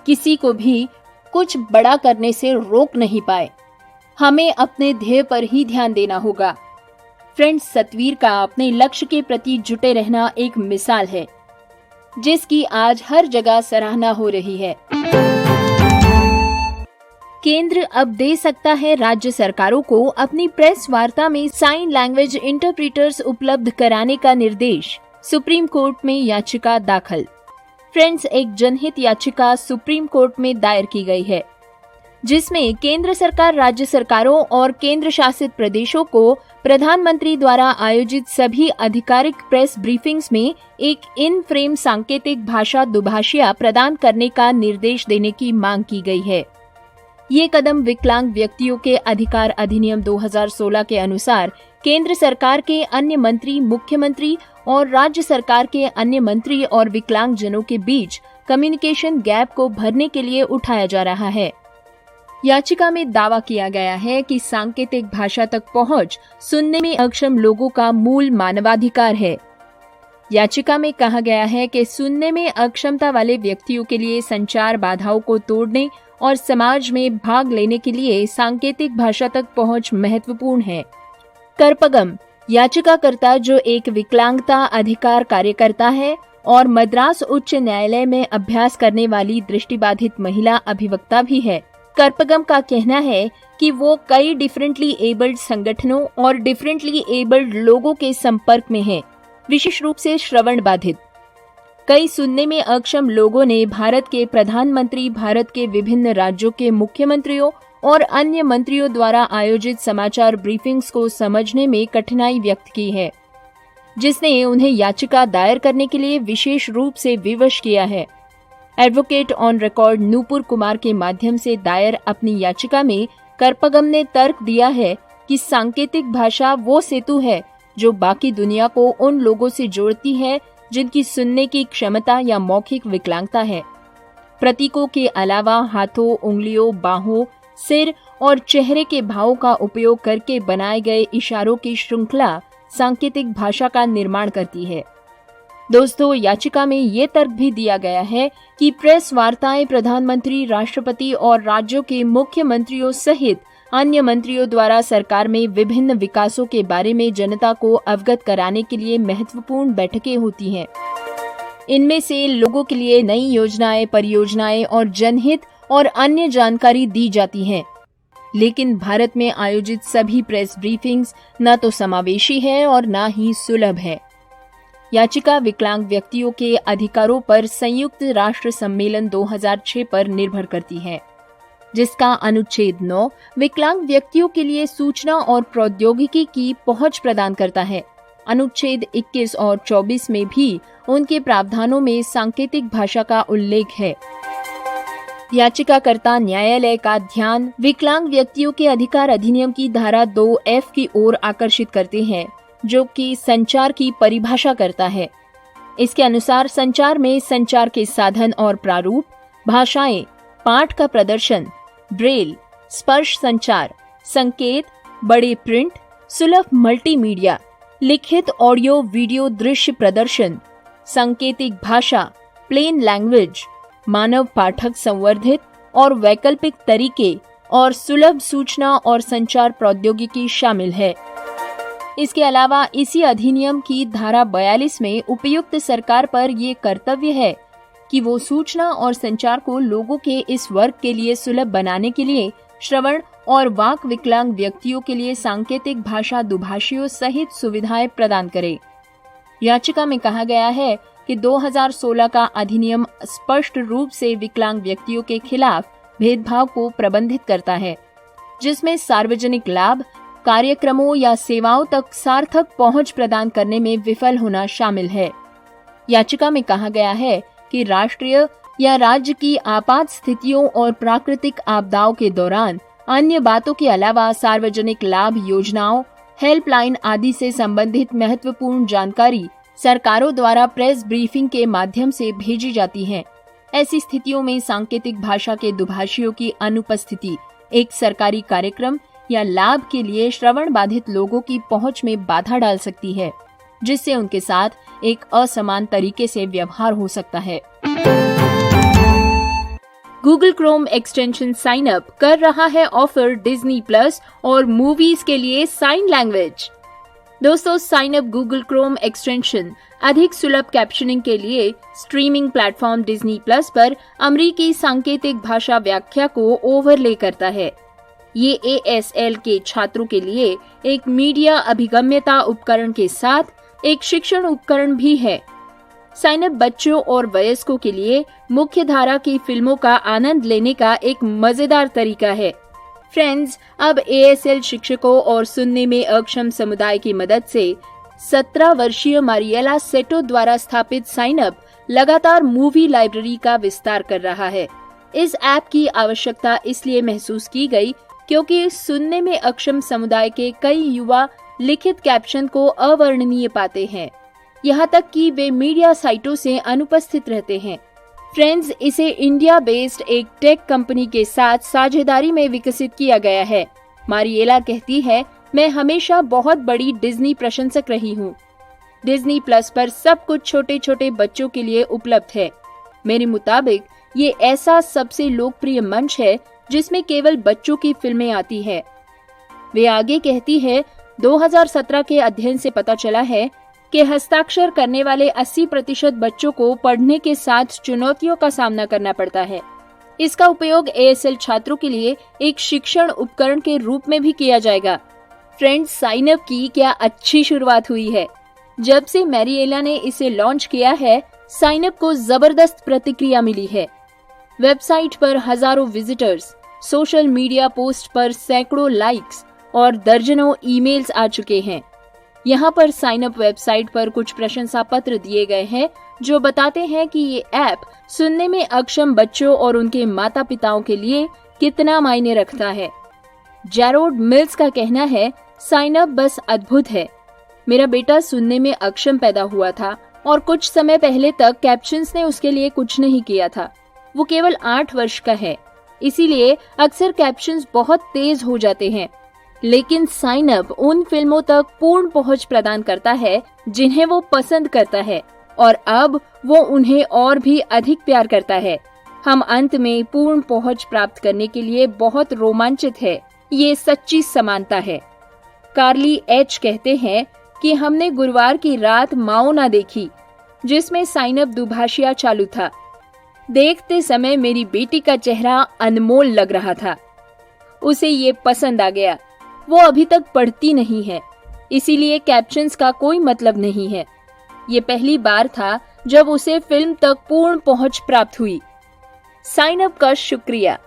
किसी को भी कुछ बड़ा करने से रोक नहीं पाए। हमें अपने ध्येय पर ही ध्यान देना होगा। फ्रेंड्स, सतवीर का अपने लक्ष्य के प्रति जुटे रहना एक मिसाल है, जिसकी आज हर जगह सराहना हो रही है। केंद्र अब दे सकता है राज्य सरकारों को अपनी प्रेस वार्ता में साइन लैंग्वेज इंटरप्रीटर्स उपलब्ध कराने का निर्देश। सुप्रीम कोर्ट में याचिका दाखिल। फ्रेंड्स, एक जनहित याचिका सुप्रीम कोर्ट में दायर की गई है, जिसमें केंद्र सरकार राज्य सरकारों और केंद्र शासित प्रदेशों को प्रधानमंत्री द्वारा आयोजित सभी आधिकारिक प्रेस ब्रीफिंग्स में एक इन फ्रेम सांकेतिक भाषा दुभाषिया प्रदान करने का निर्देश देने की मांग की गई है। ये कदम विकलांग व्यक्तियों के अधिकार अधिनियम 2016 के अनुसार केंद्र सरकार के अन्य मंत्री, मुख्यमंत्री और राज्य सरकार के अन्य मंत्री और विकलांग जनों के बीच कम्युनिकेशन गैप को भरने के लिए उठाया जा रहा है। याचिका में दावा किया गया है कि सांकेतिक भाषा तक पहुंच सुनने में अक्षम लोगों का मूल मानवाधिकार है। याचिका में कहा गया है कि सुनने में अक्षमता वाले व्यक्तियों के लिए संचार बाधाओं को तोड़ने और समाज में भाग लेने के लिए सांकेतिक भाषा तक पहुंच महत्वपूर्ण है। करपगम, याचिकाकर्ता जो एक विकलांगता अधिकार कार्यकर्ता है और मद्रास उच्च न्यायालय में अभ्यास करने वाली दृष्टिबाधित महिला अधिवक्ता भी है। करपगम का कहना है कि वो कई डिफरेंटली एबल्ड संगठनों और डिफरेंटली एबल्ड लोगों के संपर्क में है विशेष रूप से श्रवण बाधित। कई सुनने में अक्षम लोगों ने भारत के प्रधानमंत्री, भारत के विभिन्न राज्यों के मुख्यमंत्रियों और अन्य मंत्रियों द्वारा आयोजित समाचार ब्रीफिंग्स को समझने में कठिनाई व्यक्त की है, जिसने उन्हें याचिका दायर करने के लिए विशेष रूप से विवश किया है। Advocate on record Nupur Kumar के माध्यम से दायर अपनी याचिका में करपगम ने तर्क दिया है कि सांकेतिक भाषा वो सेतु है जो बाकी दुनिया को उन लोगों से जोड़ती है जिनकी सुनने की क्षमता या मौखिक विकलांगता है। प्रतीकों के अलावा हाथों, उंगलियों, बाहों, सिर और चेहरे के भावों का उपयोग करके बनाए गए इशारों की श्रृंखला सांकेतिक भाषा का निर्माण करती है। दोस्तों, याचिका में ये तर्क भी दिया गया है कि प्रेस वार्ताएं प्रधानमंत्री, राष्ट्रपति और राज्यों के मुख्यमंत्रियों सहित अन्य मंत्रियों द्वारा सरकार में विभिन्न विकासों के बारे में जनता को अवगत कराने के लिए महत्वपूर्ण बैठकें होती हैं। इनमें से लोगों के लिए नई योजनाएं, परियोजनाएं और जनहित और अन्य जानकारी दी जाती हैं। लेकिन भारत में आयोजित सभी प्रेस ब्रीफिंग्स न तो समावेशी है और न ही सुलभ है। याचिका विकलांग व्यक्तियों के अधिकारों पर संयुक्त राष्ट्र सम्मेलन 2006 पर निर्भर करती है, जिसका अनुच्छेद 9 विकलांग व्यक्तियों के लिए सूचना और प्रौद्योगिकी की पहुंच प्रदान करता है। अनुच्छेद 21 और 24 में भी उनके प्रावधानों में सांकेतिक भाषा का उल्लेख है। याचिकाकर्ता न्यायालय का ध्यान विकलांग व्यक्तियों के अधिकार अधिनियम की धारा 2F की ओर आकर्षित करते हैं, जो कि संचार की परिभाषा करता है। इसके अनुसार संचार में संचार के साधन और प्रारूप, भाषाएं, पाठ का प्रदर्शन, ब्रेल, स्पर्श संचार, संकेत, बड़े प्रिंट, सुलभ मल्टीमीडिया, लिखित ऑडियो वीडियो दृश्य प्रदर्शन, सांकेतिक भाषा, प्लेन लैंग्वेज, मानव पाठक संवर्धित और वैकल्पिक तरीके और सुलभ सूचना और संचार प्रौद्योगिकी शामिल है। इसके अलावा इसी अधिनियम की धारा 42 में उपयुक्त सरकार पर ये कर्तव्य है कि वो सूचना और संचार को लोगों के इस वर्ग के लिए सुलभ बनाने के लिए श्रवण और वाक विकलांग व्यक्तियों के लिए सांकेतिक भाषा दुभाषियों सहित सुविधाएं प्रदान करे। याचिका में कहा गया है कि 2016 का अधिनियम स्पष्ट रूप से विकलांग व्यक्तियों के खिलाफ भेदभाव को प्रबंधित करता है, जिसमें सार्वजनिक लाभ, कार्यक्रमों या सेवाओं तक सार्थक पहुंच प्रदान करने में विफल होना शामिल है। याचिका में कहा गया है कि राष्ट्रीय या राज्य की आपात स्थितियों और प्राकृतिक आपदाओं के दौरान अन्य बातों के अलावा सार्वजनिक लाभ योजनाओं, हेल्पलाइन आदि से संबंधित महत्वपूर्ण जानकारी सरकारों द्वारा प्रेस ब्रीफिंग के माध्यम से भेजी जाती है। ऐसी स्थितियों में सांकेतिक भाषा के दुभाषियों की अनुपस्थिति एक सरकारी कार्यक्रम या लाभ के लिए श्रवण बाधित लोगों की पहुंच में बाधा डाल सकती है, जिससे उनके साथ एक असमान तरीके से व्यवहार हो सकता है। Google Chrome extension sign up कर रहा है ऑफर डिज्नी प्लस और मूवीज के लिए साइन लैंग्वेज। दोस्तों, sign up Google Chrome extension अधिक सुलभ कैप्शनिंग के लिए स्ट्रीमिंग प्लेटफॉर्म डिज्नी प्लस पर अमेरिकी सांकेतिक भाषा व्याख्या को ओवरले करता है। ये ASL के छात्रों के लिए एक मीडिया अभिगम्यता उपकरण के साथ एक शिक्षण उपकरण भी है। साइन अप बच्चों और वयस्कों के लिए मुख्य धारा की फिल्मों का आनंद लेने का एक मजेदार तरीका है। फ्रेंड्स, अब ASL शिक्षकों और सुनने में अक्षम समुदाय की मदद से 17 वर्षीय मारिएला सेटो द्वारा स्थापित साइन अप लगातार मूवी लाइब्रेरी का विस्तार कर रहा है। इस ऐप की आवश्यकता इसलिए महसूस की गई क्योंकि सुनने में अक्षम समुदाय के कई युवा लिखित कैप्शन को अवर्णनीय पाते हैं, यहाँ तक कि वे मीडिया साइटों से अनुपस्थित रहते हैं। फ्रेंड्स, इसे इंडिया बेस्ड एक टेक कंपनी के साथ साझेदारी में विकसित किया गया है। मारिएला कहती है, मैं हमेशा बहुत बड़ी डिज्नी प्रशंसक रही हूँ। डिज्नी प्लस पर सब कुछ छोटे छोटे बच्चों के लिए उपलब्ध है। मेरे मुताबिक ये ऐसा सबसे लोकप्रिय मंच है जिसमें केवल बच्चों की फिल्में आती है। वे आगे कहती है, 2017 के अध्ययन से पता चला है कि हस्ताक्षर करने वाले 80% बच्चों को पढ़ने के साथ चुनौतियों का सामना करना पड़ता है। इसका उपयोग ASL छात्रों के लिए एक शिक्षण उपकरण के रूप में भी किया जाएगा। फ्रेंड्स, साइन अप की क्या अच्छी शुरुआत हुई है। जब से मैरिएला ने इसे लॉन्च किया है, साइन अप को जबरदस्त प्रतिक्रिया मिली है। वेबसाइट पर हजारों विजिटर्स, सोशल मीडिया पोस्ट पर सैकड़ों लाइक्स और दर्जनों ईमेल्स आ चुके हैं। यहाँ पर साइन अप वेबसाइट पर कुछ प्रशंसा पत्र दिए गए हैं जो बताते हैं कि ये ऐप सुनने में अक्षम बच्चों और उनके माता पिताओं के लिए कितना मायने रखता है। जेरोड मिल्स का कहना है, साइन अप बस अद्भुत है। मेरा बेटा सुनने में अक्षम पैदा हुआ था और कुछ समय पहले तक कैप्शंस ने उसके लिए कुछ नहीं किया था। वो केवल 8 वर्ष का है, इसीलिए अक्सर कैप्शंस बहुत तेज हो जाते हैं, लेकिन साइन अप उन फिल्मों तक पूर्ण पहुंच प्रदान करता है जिन्हें वो पसंद करता है और अब वो उन्हें और भी अधिक प्यार करता है। हम अंत में पूर्ण पहुंच प्राप्त करने के लिए बहुत रोमांचित है। ये सच्ची समानता है। कार्ली एच कहते हैं कि हमने गुरुवार की रात माओ ना देखी, जिसमें साइन अप दुभाषिया चालू था। देखते समय मेरी बेटी का चेहरा अनमोल लग रहा था। उसे ये पसंद आ गया। वो अभी तक पढ़ती नहीं है, इसीलिए कैप्शंस का कोई मतलब नहीं है। ये पहली बार था जब उसे फिल्म तक पूर्ण पहुंच प्राप्त हुई। साइन अप का शुक्रिया।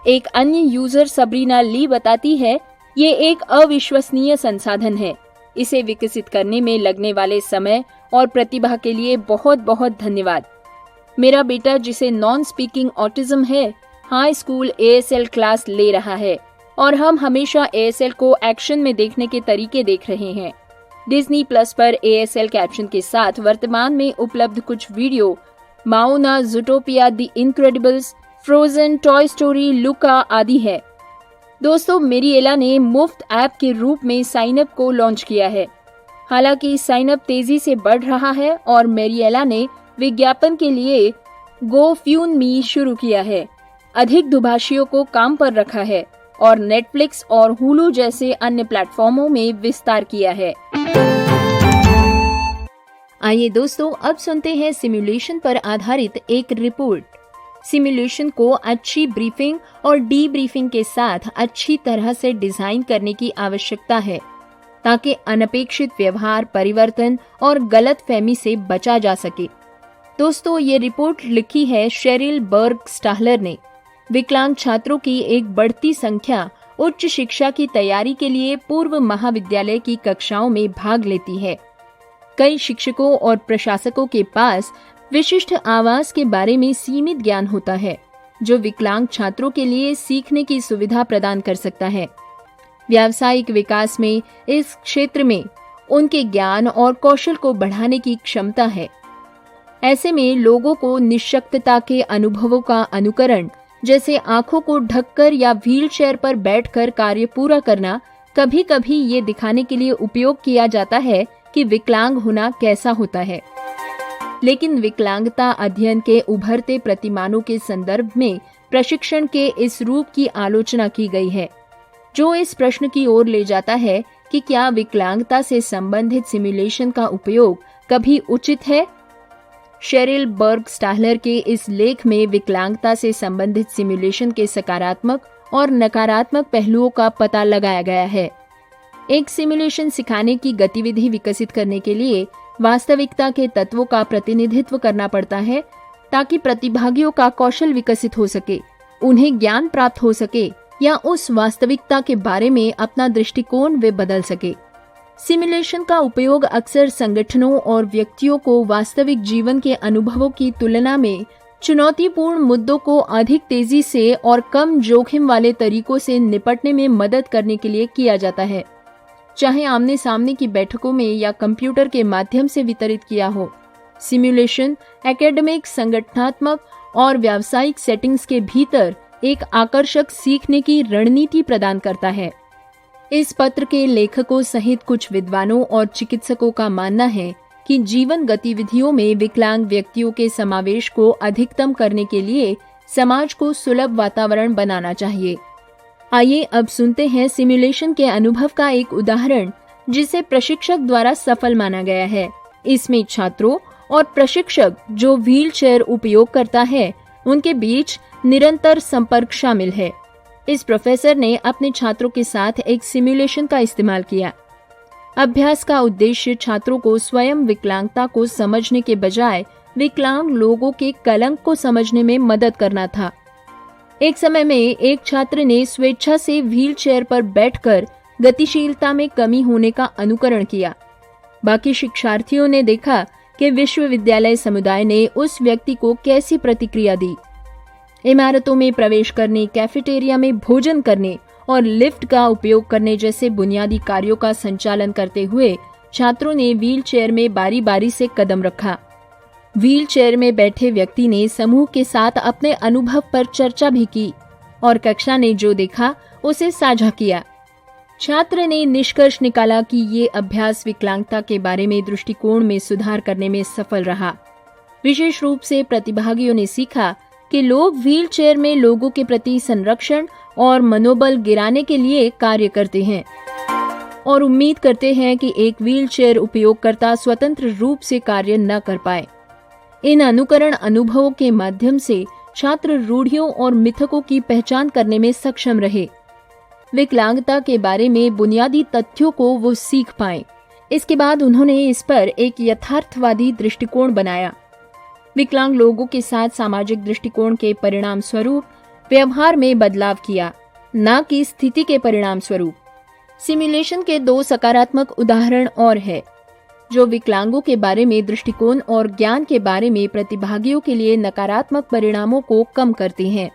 एक अन्य यूजर सबरीना ली बताती है, ये एक अविश्वसनीय संसाधन है। इसे विकसित करने में लगने वाले समय और प्रतिभा के लिए बहुत बहुत धन्यवाद। मेरा बेटा, जिसे नॉन स्पीकिंग ऑटिज्म है, हाई स्कूल ASL क्लास ले रहा है और हम हमेशा ASL को एक्शन में देखने के तरीके देख रहे हैं। डिज्नी प्लस पर ASL कैप्शन के साथ वर्तमान में उपलब्ध कुछ video Moana, Zootopia, the Incredibles, Frozen, Toy Story, Luca आदि है। दोस्तों, मैरिएला ने मुफ्त ऐप के रूप में साइन अप को लॉन्च किया है। हालांकि साइन अप तेजी से बढ़ रहा है और मैरिएला ने विज्ञापन के लिए GoFundMe शुरू किया है, अधिक दुभाषियों को काम पर रखा है और नेटफ्लिक्स और हुलू जैसे अन्य प्लेटफॉर्मों में विस्तार किया है। आइए दोस्तों, अब सुनते हैं सिमुलेशन पर आधारित एक रिपोर्ट। सिमुलेशन को अच्छी ब्रीफिंग और डीब्रीफिंग के साथ अच्छी तरह से डिजाइन करने की आवश्यकता है ताकि अनपेक्षित व्यवहार परिवर्तन और गलतफहमी से बचा जा सके। दोस्तों, ये रिपोर्ट लिखी है शेरिल बर्ग स्टाहलर ने। विकलांग छात्रों की एक बढ़ती संख्या उच्च शिक्षा की तैयारी के लिए पूर्व महाविद्यालय की कक्षाओं में भाग लेती है। कई शिक्षकों और प्रशासकों के पास विशिष्ट आवाज के बारे में सीमित ज्ञान होता है, जो विकलांग छात्रों के लिए सीखने की सुविधा प्रदान कर सकता है। व्यावसायिक विकास में इस क्षेत्र में उनके ज्ञान और कौशल को बढ़ाने की क्षमता है। ऐसे में लोगों को निःशक्तता के अनुभवों का अनुकरण, जैसे आंखों को ढककर या व्हीलचेयर पर बैठकर कार्य पूरा करना, कभी कभी ये दिखाने के लिए उपयोग किया जाता है कि विकलांग होना कैसा होता है। लेकिन विकलांगता अध्ययन के उभरते प्रतिमानों के संदर्भ में प्रशिक्षण के इस रूप की आलोचना की गई है, जो इस प्रश्न की ओर ले जाता है कि क्या विकलांगता से संबंधित सिमुलेशन का उपयोग कभी उचित है। शेरिल बर्ग स्टाहलर के इस लेख में विकलांगता से संबंधित सिमुलेशन के सकारात्मक और नकारात्मक पहलुओं का पता लगाया गया है। एक सिमुलेशन सिखाने की गतिविधि विकसित करने के लिए वास्तविकता के तत्वों का प्रतिनिधित्व करना पड़ता है ताकि प्रतिभागियों का कौशल विकसित हो सके, उन्हें ज्ञान प्राप्त हो सके या उस वास्तविकता के बारे में अपना दृष्टिकोण वे बदल सके। सिमुलेशन का उपयोग अक्सर संगठनों और व्यक्तियों को वास्तविक जीवन के अनुभवों की तुलना में चुनौतीपूर्ण मुद्दों को अधिक तेजी से और कम जोखिम वाले तरीकों से निपटने में मदद करने के लिए किया जाता है, चाहे आमने सामने की बैठकों में या कंप्यूटर के माध्यम से वितरित किया हो। सिमुलेशन एकेडमिक, संगठनात्मक और व्यावसायिक सेटिंग्स के भीतर एक आकर्षक सीखने की रणनीति प्रदान करता है। इस पत्र के लेखकों सहित कुछ विद्वानों और चिकित्सकों का मानना है कि जीवन गतिविधियों में विकलांग व्यक्तियों के समावेश को अधिकतम करने के लिए समाज को सुलभ वातावरण बनाना चाहिए। आइए अब सुनते हैं सिमुलेशन के अनुभव का एक उदाहरण जिसे प्रशिक्षक द्वारा सफल माना गया है। इसमें छात्रों और प्रशिक्षक जो व्हीलचेयर उपयोग करता है उनके बीच निरंतर संपर्क शामिल है। इस प्रोफेसर ने अपने छात्रों के साथ एक सिमुलेशन का इस्तेमाल किया। अभ्यास का उद्देश्य छात्रों को स्वयं विकलांगता को समझने के बजाय विकलांग लोगों के कलंक को समझने में मदद करना था। एक समय में एक छात्र ने स्वेच्छा से व्हील चेयर पर बैठकर गतिशीलता में कमी होने का अनुकरण किया। बाकी शिक्षार्थियों ने देखा कि विश्वविद्यालय समुदाय ने उस व्यक्ति को कैसी प्रतिक्रिया दी। इमारतों में प्रवेश करने, कैफेटेरिया में भोजन करने और लिफ्ट का उपयोग करने जैसे बुनियादी कार्यों का संचालन करते हुए छात्रों ने व्हील चेयर में बारी बारी से कदम रखा। व्हील चेयर में बैठे व्यक्ति ने समूह के साथ अपने अनुभव पर चर्चा भी की और कक्षा ने जो देखा उसे साझा किया। छात्र ने निष्कर्ष निकाला कि ये अभ्यास विकलांगता के बारे में दृष्टिकोण में सुधार करने में सफल रहा। विशेष रूप से प्रतिभागियों ने सीखा कि लोग व्हील चेयर में लोगों के प्रति संरक्षण और मनोबल गिराने के लिए कार्य करते हैं और उम्मीद करते हैं कि एक व्हील चेयर उपयोगकर्ता स्वतंत्र रूप से कार्य न कर पाए। इन अनुकरण अनुभवों के माध्यम से छात्र रूढ़ियों और मिथकों की पहचान करने में सक्षम रहे। विकलांगता के बारे में बुनियादी तथ्यों को वो सीख पाए। इसके बाद उन्होंने इस पर एक यथार्थवादी दृष्टिकोण बनाया। विकलांग लोगों के साथ सामाजिक दृष्टिकोण के परिणाम स्वरूप व्यवहार में बदलाव किया, न कि स्थिति के परिणाम स्वरूप। सिमुलेशन के 2 सकारात्मक उदाहरण और है जो विकलांगों के बारे में दृष्टिकोण और ज्ञान के बारे में प्रतिभागियों के लिए नकारात्मक परिणामों को कम करते हैं।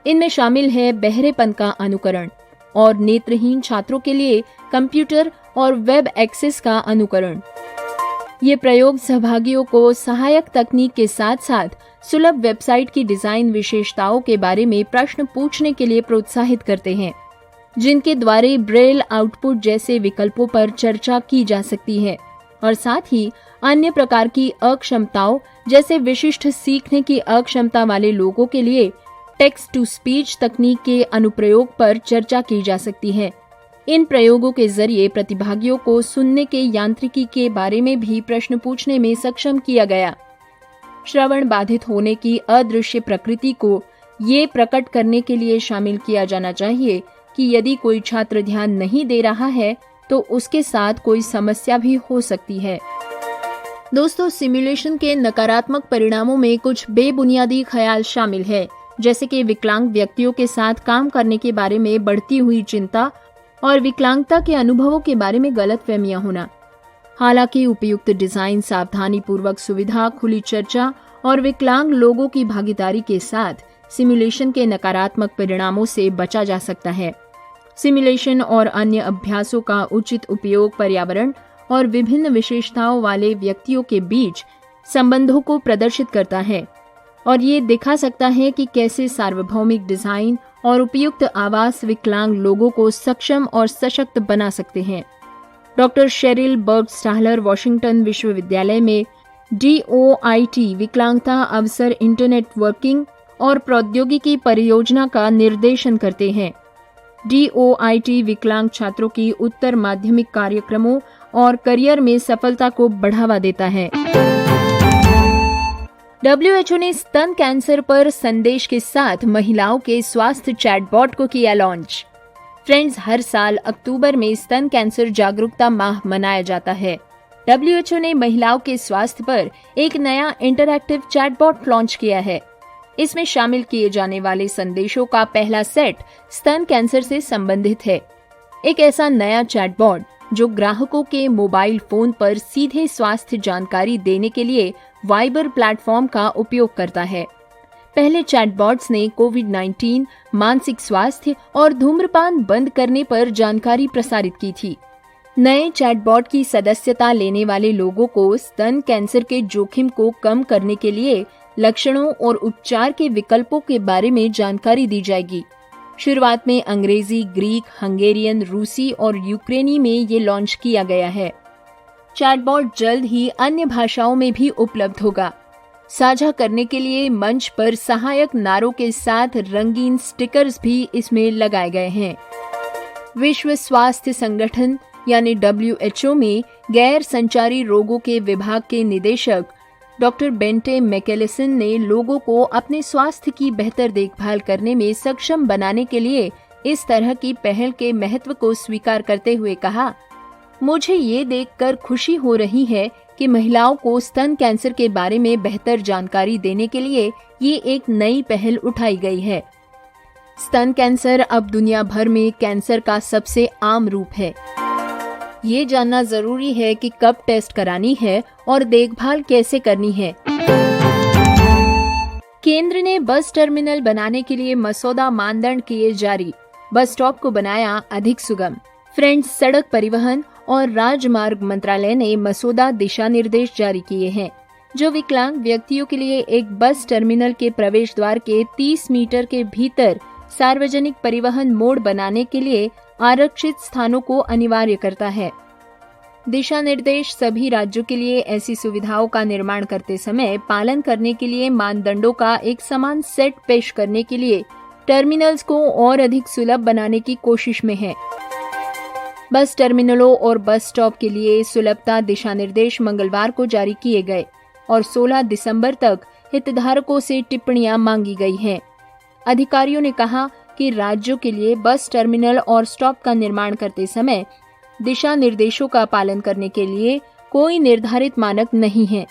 इनमें शामिल है बहरेपन का अनुकरण और नेत्रहीन छात्रों के लिए कंप्यूटर और वेब एक्सेस का अनुकरण। ये प्रयोग सहभागियों को सहायक तकनीक के साथ साथ सुलभ वेबसाइट की डिजाइन विशेषताओं के बारे में प्रश्न पूछने के लिए प्रोत्साहित करते हैं, जिनके द्वारा ब्रेल आउटपुट जैसे विकल्पों पर चर्चा की जा सकती है और साथ ही अन्य प्रकार की अक्षमताओं जैसे विशिष्ट सीखने की अक्षमता वाले लोगों के लिए टेक्स्ट टू स्पीच तकनीक के अनुप्रयोग पर चर्चा की जा सकती है। इन प्रयोगों के जरिए प्रतिभागियों को सुनने के यांत्रिकी के बारे में भी प्रश्न पूछने में सक्षम किया गया। श्रवण बाधित होने की अदृश्य प्रकृति को ये प्रकट करने के लिए शामिल किया जाना चाहिए कि यदि कोई छात्र ध्यान नहीं दे रहा है तो उसके साथ कोई समस्या भी हो सकती है। दोस्तों, सिमुलेशन के नकारात्मक परिणामों में कुछ बेबुनियादी ख्याल शामिल है, जैसे कि विकलांग व्यक्तियों के साथ काम करने के बारे में बढ़ती हुई चिंता और विकलांगता के अनुभवों के बारे में गलतफहमियां होना। हालांकि उपयुक्त डिजाइन, सावधानी पूर्वक सुविधा, खुली चर्चा और विकलांग लोगों की भागीदारी के साथ सिमुलेशन के नकारात्मक परिणामों से बचा जा सकता है। सिमुलेशन और अन्य अभ्यासों का उचित उपयोग पर्यावरण और विभिन्न विशेषताओं वाले व्यक्तियों के बीच संबंधों को प्रदर्शित करता है और ये दिखा सकता है कि कैसे सार्वभौमिक डिजाइन और उपयुक्त आवास विकलांग लोगों को सक्षम और सशक्त बना सकते हैं। डॉक्टर शेरिल बर्गस्टाहलर वॉशिंगटन विश्वविद्यालय में DOIT विकलांगता अवसर इंटरनेट वर्किंग और प्रौद्योगिकी परियोजना का निर्देशन करते हैं। DOIT विकलांग छात्रों की उत्तर माध्यमिक कार्यक्रमों और करियर में सफलता को बढ़ावा देता है। WHO ने स्तन कैंसर पर संदेश के साथ महिलाओं के स्वास्थ्य चैटबॉट को किया लॉन्च। फ्रेंड्स, हर साल अक्टूबर में स्तन कैंसर जागरूकता माह मनाया जाता है। WHO ने महिलाओं के स्वास्थ्य पर एक नया इंटरैक्टिव चैटबॉट लॉन्च किया है। इसमें शामिल किए जाने वाले संदेशों का पहला सेट स्तन कैंसर से संबंधित है। एक ऐसा नया चैटबॉट जो ग्राहकों के मोबाइल फोन पर सीधे स्वास्थ्य जानकारी देने के लिए वाइबर प्लेटफॉर्म का उपयोग करता है। पहले चैटबॉट्स ने कोविड-19, मानसिक स्वास्थ्य और धूम्रपान बंद करने पर जानकारी प्रसारित की थी। नए चैटबॉट की सदस्यता लेने वाले लोगों को स्तन कैंसर के जोखिम को कम करने के लिए लक्षणों और उपचार के विकल्पों के बारे में जानकारी दी जाएगी। शुरुआत में अंग्रेजी, ग्रीक, हंगेरियन, रूसी और यूक्रेनी में ये लॉन्च किया गया है। चैटबॉट जल्द ही अन्य भाषाओं में भी उपलब्ध होगा। साझा करने के लिए मंच पर सहायक नारों के साथ रंगीन स्टिकर्स भी इसमें लगाए गए हैं। विश्व स्वास्थ्य संगठन यानी WHO में गैर संचारी रोगों के विभाग के निदेशक डॉक्टर बेंटे मैकेलिसन ने लोगों को अपने स्वास्थ्य की बेहतर देखभाल करने में सक्षम बनाने के लिए इस तरह की पहल के महत्व को स्वीकार करते हुए कहा, मुझे ये देखकर खुशी हो रही है कि महिलाओं को स्तन कैंसर के बारे में बेहतर जानकारी देने के लिए ये एक नई पहल उठाई गई है। स्तन कैंसर अब दुनिया भर में कैंसर का सबसे आम रूप है। ये जानना जरूरी है कि कब टेस्ट करानी है और देखभाल कैसे करनी है। केंद्र ने बस टर्मिनल बनाने के लिए मसौदा मानदंड किए जारी, बस स्टॉप को बनाया अधिक सुगम। फ्रेंड्स, सड़क परिवहन और राजमार्ग मंत्रालय ने मसौदा दिशा निर्देश जारी किए हैं, जो विकलांग व्यक्तियों के लिए एक बस टर्मिनल के प्रवेश द्वार के 30 मीटर के भीतर सार्वजनिक परिवहन मोड बनाने के लिए आरक्षित स्थानों को अनिवार्य करता है। दिशा निर्देश सभी राज्यों के लिए ऐसी सुविधाओं का निर्माण करते समय पालन करने के लिए मानदंडों का एक समान सेट पेश करने के लिए टर्मिनल्स को और अधिक सुलभ बनाने की कोशिश में है। बस टर्मिनलों और बस स्टॉप के लिए सुलभता दिशा निर्देश मंगलवार को जारी किए गए और 16 दिसंबर तक हितधारकों से टिप्पणियां मांगी गई हैं। अधिकारियों ने कहा कि राज्यों के लिए बस टर्मिनल और स्टॉप का निर्माण करते समय दिशा निर्देशों का पालन करने के लिए कोई निर्धारित मानक नहीं है।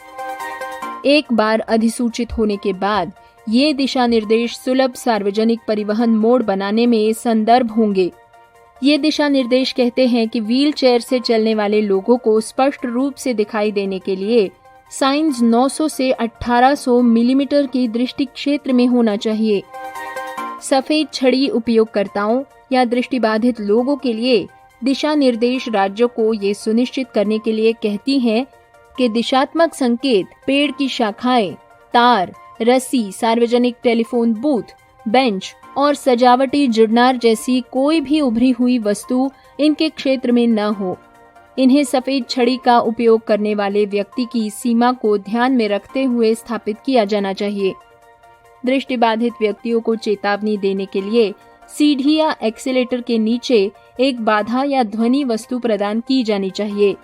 एक बार अधिसूचित होने के बाद ये दिशा निर्देश सुलभ सार्वजनिक परिवहन मोड बनाने में संदर्भ होंगे। ये दिशा निर्देश कहते हैं कि व्हील चेयर से चलने वाले लोगों को स्पष्ट रूप से दिखाई देने के लिए साइंस 900 से 1800 मिलीमीटर की दृष्टि क्षेत्र में होना चाहिए। सफेद छड़ी उपयोगकर्ताओं या दृष्टिबाधित लोगों के लिए दिशा निर्देश राज्यों को ये सुनिश्चित करने के लिए कहती हैं कि दिशात्मक संकेत, पेड़ की शाखाएं, तार, रस्सी, सार्वजनिक टेलीफोन बूथ, बेंच और सजावटी जुड़नार जैसी कोई भी उभरी हुई वस्तु इनके क्षेत्र में न हो। इन्हें सफेद छड़ी का उपयोग करने वाले व्यक्ति की सीमा को ध्यान में रखते हुए स्थापित किया जाना चाहिए। दृष्टिबाधित व्यक्तियों को चेतावनी देने के लिए सीढ़ी या एक्सीलेटर के नीचे एक बाधा या ध्वनि वस्तु प्रदान की जानी चाहिए।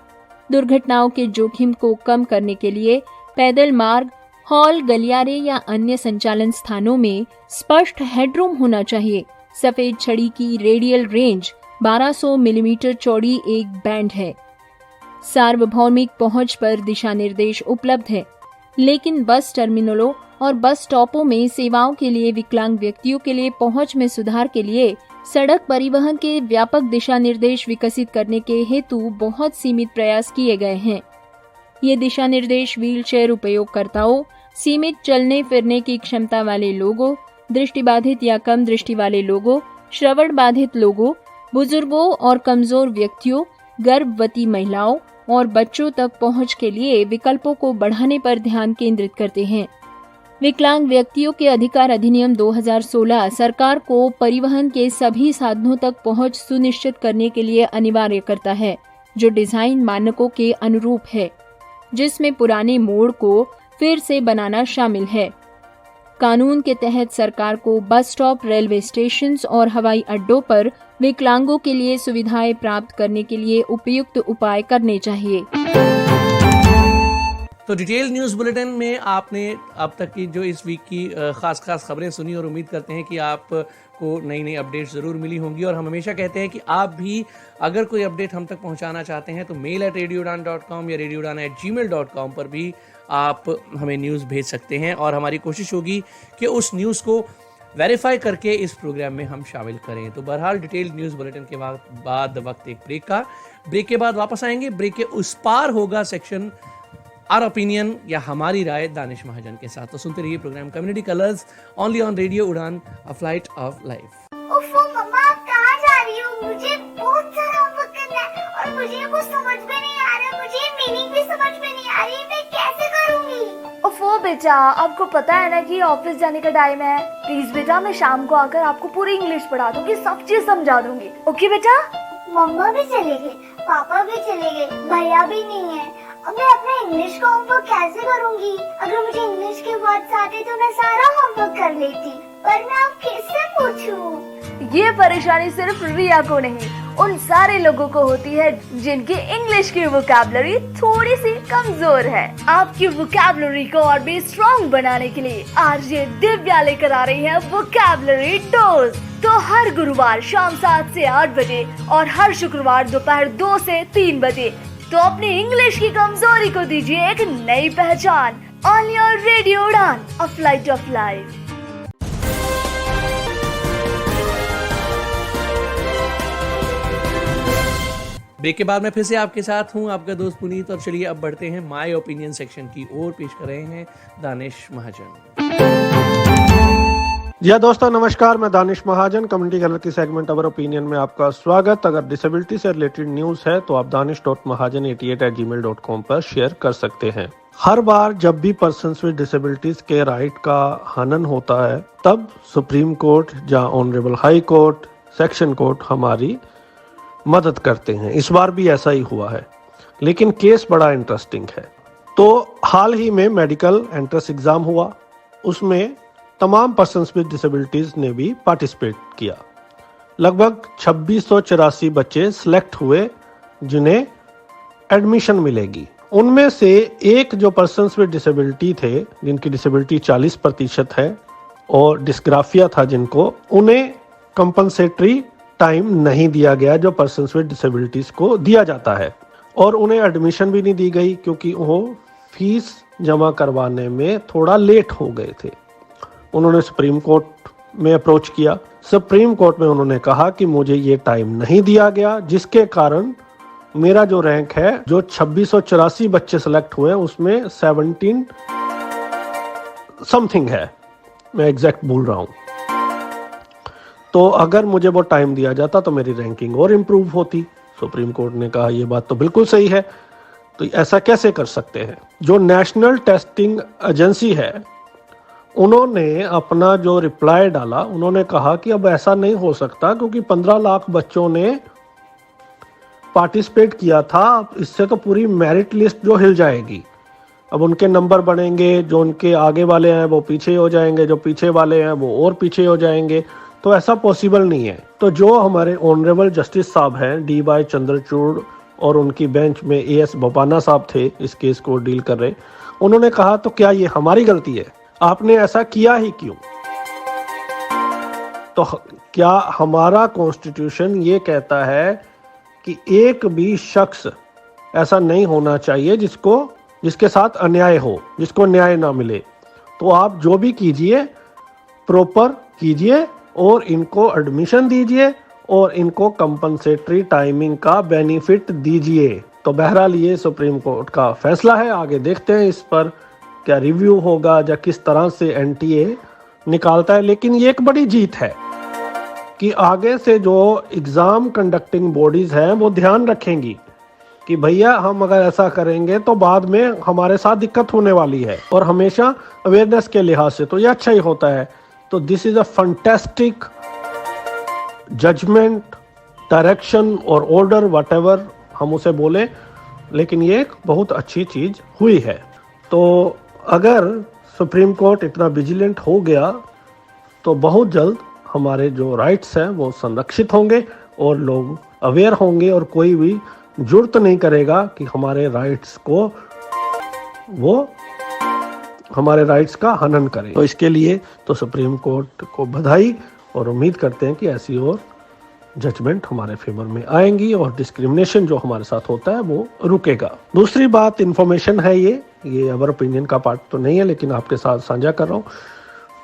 दुर्घटनाओं के जोखिम को कम करने के लिए पैदल मार्ग, हॉल, गलियारे या अन्य संचालन स्थानों में स्पष्ट हेडरूम होना चाहिए। सफेद छड़ी की रेडियल रेंज 1200 मिलीमीटर चौड़ी एक बैंड है। सार्वभौमिक पहुंच पर दिशा निर्देश उपलब्ध है, लेकिन बस टर्मिनलों और बस स्टॉपों में सेवाओं के लिए विकलांग व्यक्तियों के लिए पहुंच में सुधार के लिए सड़क परिवहन के व्यापक दिशा निर्देश विकसित करने के हेतु बहुत सीमित प्रयास किए गए हैं। ये दिशा निर्देश व्हील चेयर उपयोगकर्ताओं, सीमित चलने फिरने की क्षमता वाले लोगों, दृष्टिबाधित या कम दृष्टि वाले लोगों, श्रवण बाधित लोगों, बुजुर्गों और कमजोर व्यक्तियों, गर्भवती महिलाओं और बच्चों तक पहुंच के लिए विकल्पों को बढ़ाने पर ध्यान केंद्रित करते हैं। विकलांग व्यक्तियों के अधिकार अधिनियम 2016 सरकार को परिवहन के सभी साधनों तक पहुंच सुनिश्चित करने के लिए अनिवार्य करता है, जो डिजाइन मानकों के अनुरूप है, जिसमें पुराने मोड़ को फिर से बनाना शामिल है। कानून के तहत सरकार को बस स्टॉप, रेलवे स्टेशन और हवाई अड्डों पर विकलांगों के लिए सुविधाएं प्राप्त करने के लिए उपयुक्त उपाय करने चाहिए। तो डिटेल न्यूज़ बुलेटिन में आपने अब तक की जो इस वीक की खास खबरें सुनी और उम्मीद करते हैं कि आपको नई नई अपडेट्स ज़रूर मिली होंगी। और हम हमेशा कहते हैं कि आप भी अगर कोई अपडेट हम तक पहुंचाना चाहते हैं तो mail@radiodan.com या radiodan@gmail.com पर भी आप हमें न्यूज़ भेज सकते हैं और हमारी कोशिश होगी कि उस न्यूज़ को वेरीफाई करके इस प्रोग्राम में हम शामिल करें। तो बहरहाल डिटेल न्यूज़ बुलेटिन के बाद वक्त एक ब्रेक के बाद वापस आएंगे। ब्रेक के उस पार होगा सेक्शन आर ओपिनियन या हमारी राय दानिश महाजन के साथ। तो सुनते रहिए programme community colours only on radio Udaan, a flight of life. ओफो मम्मा, आप कहाँ जा रही हो? मुझे बहुत सारा होमवर्क करना है और मुझे कुछ समझ में नहीं आ रहा, मुझे मीनिंग भी समझ में नहीं आ रही, मैं कैसे करूँगी? ओफो बेटा, आपको पता है ना कि ऑफिस जाने का टाइम है। प्लीज बेटा, मैं शाम को आकर आपको पूरी इंग्लिश पढ़ा दूंगी, सब चीज समझा दूंगी। ओके बेटा? मम्मा भी चले गए, पापा भी चले गए, भैया भी नहीं है। अब मैं अपना इंग्लिश का होमवर्क कैसे करूंगी? अगर मुझे इंग्लिश के वर्ड्स आते तो मैं सारा होमवर्क कर लेती, पर मैं अब किससे पूछूं? ये परेशानी सिर्फ रिया को नहीं, उन सारे लोगों को होती है जिनकी इंग्लिश की वोकैबुलरी थोड़ी सी कमजोर है। आपकी वोकैबुलरी को और भी स्ट्रॉन्ग बनाने के लिए आरजे दिव्या लेकर आ रही है वोकैबुलरी डोज। तो हर गुरुवार शाम 7 से 8 बजे और हर शुक्रवार दोपहर 2 से 3 बजे तो अपनी इंग्लिश की कमजोरी को दीजिए एक नई पहचान। On your radio Udaan, a flight of life. Break के बाद मैं फिर से आपके साथ हूं, आपका दोस्त पुनीत। और चलिए अब बढ़ते हैं माय ओपिनियन सेक्शन की ओर। पेश कर रहे हैं दानिश महाजन। जी हाँ दोस्तों, नमस्कार। मैं दानिश महाजन, कम्युनिटी गलत की सेगमेंट अवर ओपिनियन में आपका स्वागत। अगर डिसेबिलिटी से रिलेटेड न्यूज है तो आप danish.mahajan88@gmail.com पर शेयर कर सकते हैं। हर बार जब भी पर्सन्स विद डिसेबिलिटीज के राइट का हनन होता है तब सुप्रीम कोर्ट या honourable high court, section court हमारी मदद करते हैं। इस बार भी ऐसा ही हुआ है, लेकिन केस बड़ा इंटरेस्टिंग है। तो हाल ही में मेडिकल एंट्रेंस एग्जाम हुआ, उसमें तमाम पर्सन्स विद डिसेबिलिटीज ने भी पार्टिसिपेट किया। लगभग 2684 बच्चे सिलेक्ट हुए जिन्हें एडमिशन मिलेगी। उनमें से एक जो पर्सन्स विद डिसेबिलिटी थे, जिनकी डिसेबिलिटी 40% है और डिस्ग्राफिया था जिनको, उन्हें कंपनसेटरी टाइम नहीं दिया गया जो पर्सन्स विद डिसेबिलिटीज को दिया जाता है, और उन्हें एडमिशन भी नहीं दी गई क्योंकि वो फीस जमा करवाने में थोड़ा लेट हो गए थे। उन्होंने सुप्रीम कोर्ट में अप्रोच किया। सुप्रीम कोर्ट में उन्होंने कहा कि मुझे ये टाइम नहीं दिया गया, जिसके कारण मेरा जो रैंक है, जो 2684 बच्चे सेलेक्ट हुए उसमें 17 समथिंग है, मैं एग्जैक्ट भूल रहा हूं। तो अगर मुझे वो टाइम दिया जाता तो मेरी रैंकिंग और इम्प्रूव होती। सुप्रीम कोर्ट ने कहा ये बात तो बिल्कुल सही है, तो ऐसा कैसे कर सकते हैं। जो नेशनल टेस्टिंग एजेंसी है, उन्होंने अपना जो रिप्लाई डाला, उन्होंने कहा कि अब ऐसा नहीं हो सकता क्योंकि 15 लाख बच्चों ने पार्टिसिपेट किया था, इससे तो पूरी मेरिट लिस्ट जो हिल जाएगी। अब उनके नंबर बढ़ेंगे, जो उनके आगे वाले हैं वो पीछे हो जाएंगे, जो पीछे वाले हैं वो और पीछे हो जाएंगे, तो ऐसा पॉसिबल नहीं है। तो जो हमारे ऑनरेबल जस्टिस साहब हैं D.Y. चंद्रचूड़, और उनकी बेंच में A.S. बोपान्ना साहब थे इस केस को डील कर रहे, उन्होंने कहा तो क्या ये हमारी गलती है, आपने ऐसा किया ही क्यों। तो क्या हमारा कॉन्स्टिट्यूशन ये कहता है कि एक भी शख्स ऐसा नहीं होना चाहिए जिसके साथ अन्याय हो, जिसको न्याय ना मिले। तो आप जो भी कीजिए प्रॉपर कीजिए और इनको एडमिशन दीजिए और इनको कंपनसेटरी टाइमिंग का बेनिफिट दीजिए। तो बहरहाल ये सुप्रीम कोर्ट का फैसला है, आगे देखते हैं इस पर क्या रिव्यू होगा या किस तरह से NTA निकालता है। लेकिन ये एक बड़ी जीत है कि आगे से जो एग्जाम कंडक्टिंग बॉडीज हैं वो ध्यान रखेंगी कि भैया हम अगर ऐसा करेंगे तो बाद में हमारे साथ दिक्कत होने वाली है, और हमेशा अवेयरनेस के लिहाज से तो ये अच्छा ही होता है। तो this is a fantastic judgement, direction और ऑर्डर, व्हाटएवर हम उसे बोले, लेकिन ये एक बहुत अच्छी चीज हुई है। तो अगर सुप्रीम कोर्ट इतना विजिलेंट हो गया तो बहुत जल्द हमारे जो राइट्स हैं वो संरक्षित होंगे और लोग अवेयर होंगे, और कोई भी जुर्त नहीं करेगा कि हमारे राइट्स का हनन करे। तो इसके लिए तो सुप्रीम कोर्ट को बधाई, और उम्मीद करते हैं कि ऐसी और जजमेंट हमारे फेवर में आएंगी और डिस्क्रिमिनेशन जो हमारे साथ होता है वो रुकेगा। दूसरी बात इन्फॉर्मेशन है, ये अवर ओपिनियन का पार्ट तो नहीं है, लेकिन आपके साथ साझा कर रहा हूँ।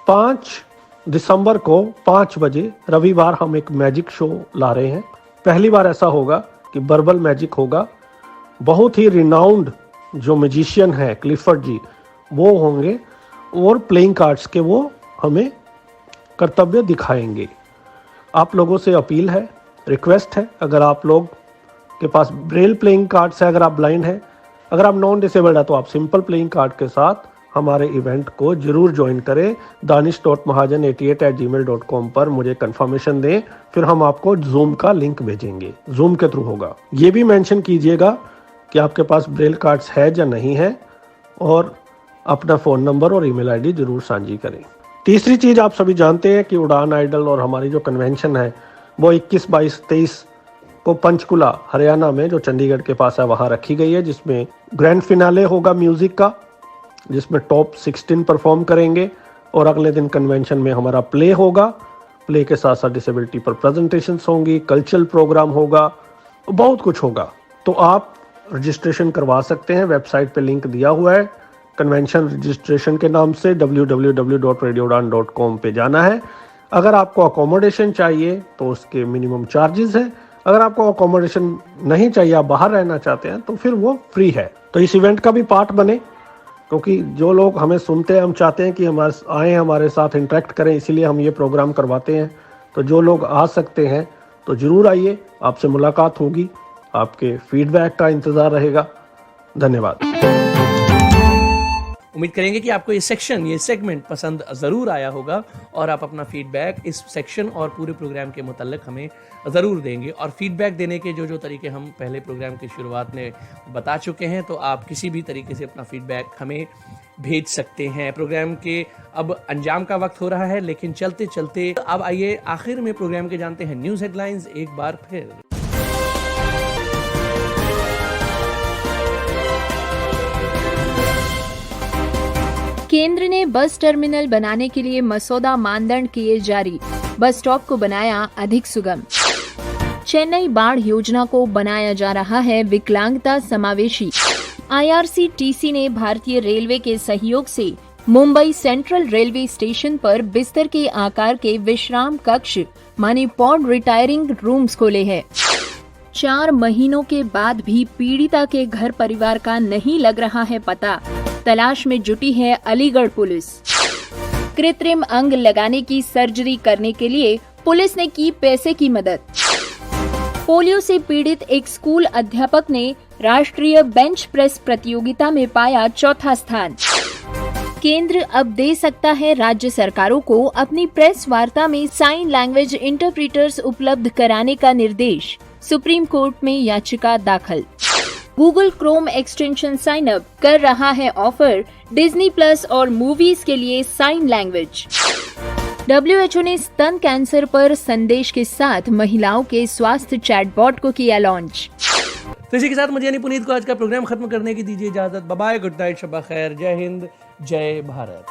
5 दिसंबर को 5 बजे रविवार हम एक मैजिक शो ला रहे हैं। पहली बार ऐसा होगा कि वर्बल मैजिक होगा। बहुत ही रिनाउंड जो मैजिशियन है क्लिफर्ड जी, वो होंगे और प्लेइंग कार्ड्स के वो हमें कर्तव्य दिखाएंगे। आप लोगों से अपील है, रिक्वेस्ट है, अगर आप लोग के पास ब्रेल प्लेइंग कार्ड्स है, अगर आप ब्लाइंड है, अगर आप नॉन डिसेबल्ड है, तो आप सिंपल प्लेइंग कार्ड के साथ हमारे इवेंट को जरूर ज्वाइन करें। danish.mahajan88@gmail.com पर मुझे कंफर्मेशन दें, फिर हम आपको जूम का लिंक भेजेंगे, जूम के थ्रू होगा। ये भी मेंशन कीजिएगा कि आपके पास ब्रेल कार्ड्स है या नहीं है, और अपना फ़ोन नंबर और ईमेल आईडी जरूर साझी करें। तीसरी चीज़, आप सभी जानते हैं कि उड़ान आइडल और हमारी जो कन्वेंशन है वो 21, 22, 23 को पंचकुला हरियाणा में, जो चंडीगढ़ के पास है, वहां रखी गई है, जिसमें ग्रैंड फिनाले होगा म्यूजिक का, जिसमें टॉप 16 परफॉर्म करेंगे। और अगले दिन कन्वेंशन में हमारा प्ले होगा, प्ले के साथ साथ डिसेबिलिटी पर प्रेजेंटेशंस होंगी, कल्चरल प्रोग्राम होगा, बहुत कुछ होगा। तो आप रजिस्ट्रेशन करवा सकते हैं, वेबसाइट पे लिंक दिया हुआ है कन्वेंशन रजिस्ट्रेशन के नाम से, www.radiodan.com पे जाना है। अगर आपको अकोमोडेशन चाहिए तो उसके मिनिमम चार्जेस हैं। अगर आपको अकोमोडेशन नहीं चाहिए, आप बाहर रहना चाहते हैं, तो फिर वो फ्री है। तो इस इवेंट का भी पार्ट बने, क्योंकि जो लोग हमें सुनते हैं, हम चाहते हैं कि हमारे साथ इंटरेक्ट करें, इसीलिए हम ये प्रोग्राम करवाते हैं। तो जो लोग आ सकते हैं तो ज़रूर आइए, आपसे मुलाकात होगी, आपके फीडबैक का इंतज़ार रहेगा। धन्यवाद। उम्मीद करेंगे कि आपको ये सेगमेंट पसंद ज़रूर आया होगा और आप अपना फीडबैक इस सेक्शन और पूरे प्रोग्राम के मुताल्लिक हमें ज़रूर देंगे। और फीडबैक देने के जो तरीके हम पहले प्रोग्राम की शुरुआत में बता चुके हैं, तो आप किसी भी तरीके से अपना फीडबैक हमें भेज सकते हैं। प्रोग्राम के अब अंजाम का वक्त हो रहा है, लेकिन चलते चलते अब आइए आखिर में प्रोग्राम के जानते हैं न्यूज़ हेडलाइंस एक बार फिर। केंद्र ने बस टर्मिनल बनाने के लिए मसौदा मानदंड किए जारी, बस स्टॉप को बनाया अधिक सुगम। चेन्नई बाढ़ योजना को बनाया जा रहा है विकलांगता समावेशी। IRCTC ने भारतीय रेलवे के सहयोग से मुंबई सेंट्रल रेलवे स्टेशन पर बिस्तर के आकार के विश्राम कक्ष माने पॉड रिटायरिंग रूम्स खोले हैं। 4 महीनों के बाद भी पीड़िता के घर परिवार का नहीं लग रहा है पता, तलाश में जुटी है अलीगढ़ पुलिस। कृत्रिम अंग लगाने की सर्जरी करने के लिए पुलिस ने की पैसे की मदद। पोलियो से पीड़ित एक स्कूल अध्यापक ने राष्ट्रीय बेंच प्रेस प्रतियोगिता में पाया 4था स्थान। केंद्र अब दे सकता है राज्य सरकारों को अपनी प्रेस वार्ता में साइन लैंग्वेज इंटरप्रीटर्स उपलब्ध कराने का निर्देश, सुप्रीम कोर्ट में याचिका दाखल। Google Chrome extension sign up कर रहा है ऑफर, डिज्नी प्लस और मूवीज के लिए साइन लैंग्वेज। WHO ने स्तन कैंसर पर संदेश के साथ महिलाओं के स्वास्थ्य चैटबॉट को किया लॉन्च। तो इसी के साथ मुझे यानी पुनीत को आज का प्रोग्राम खत्म करने की दीजिए इजाजत। बाय बाय, गुड नाइट, शब्बा खैर, जय हिंद, जय भारत।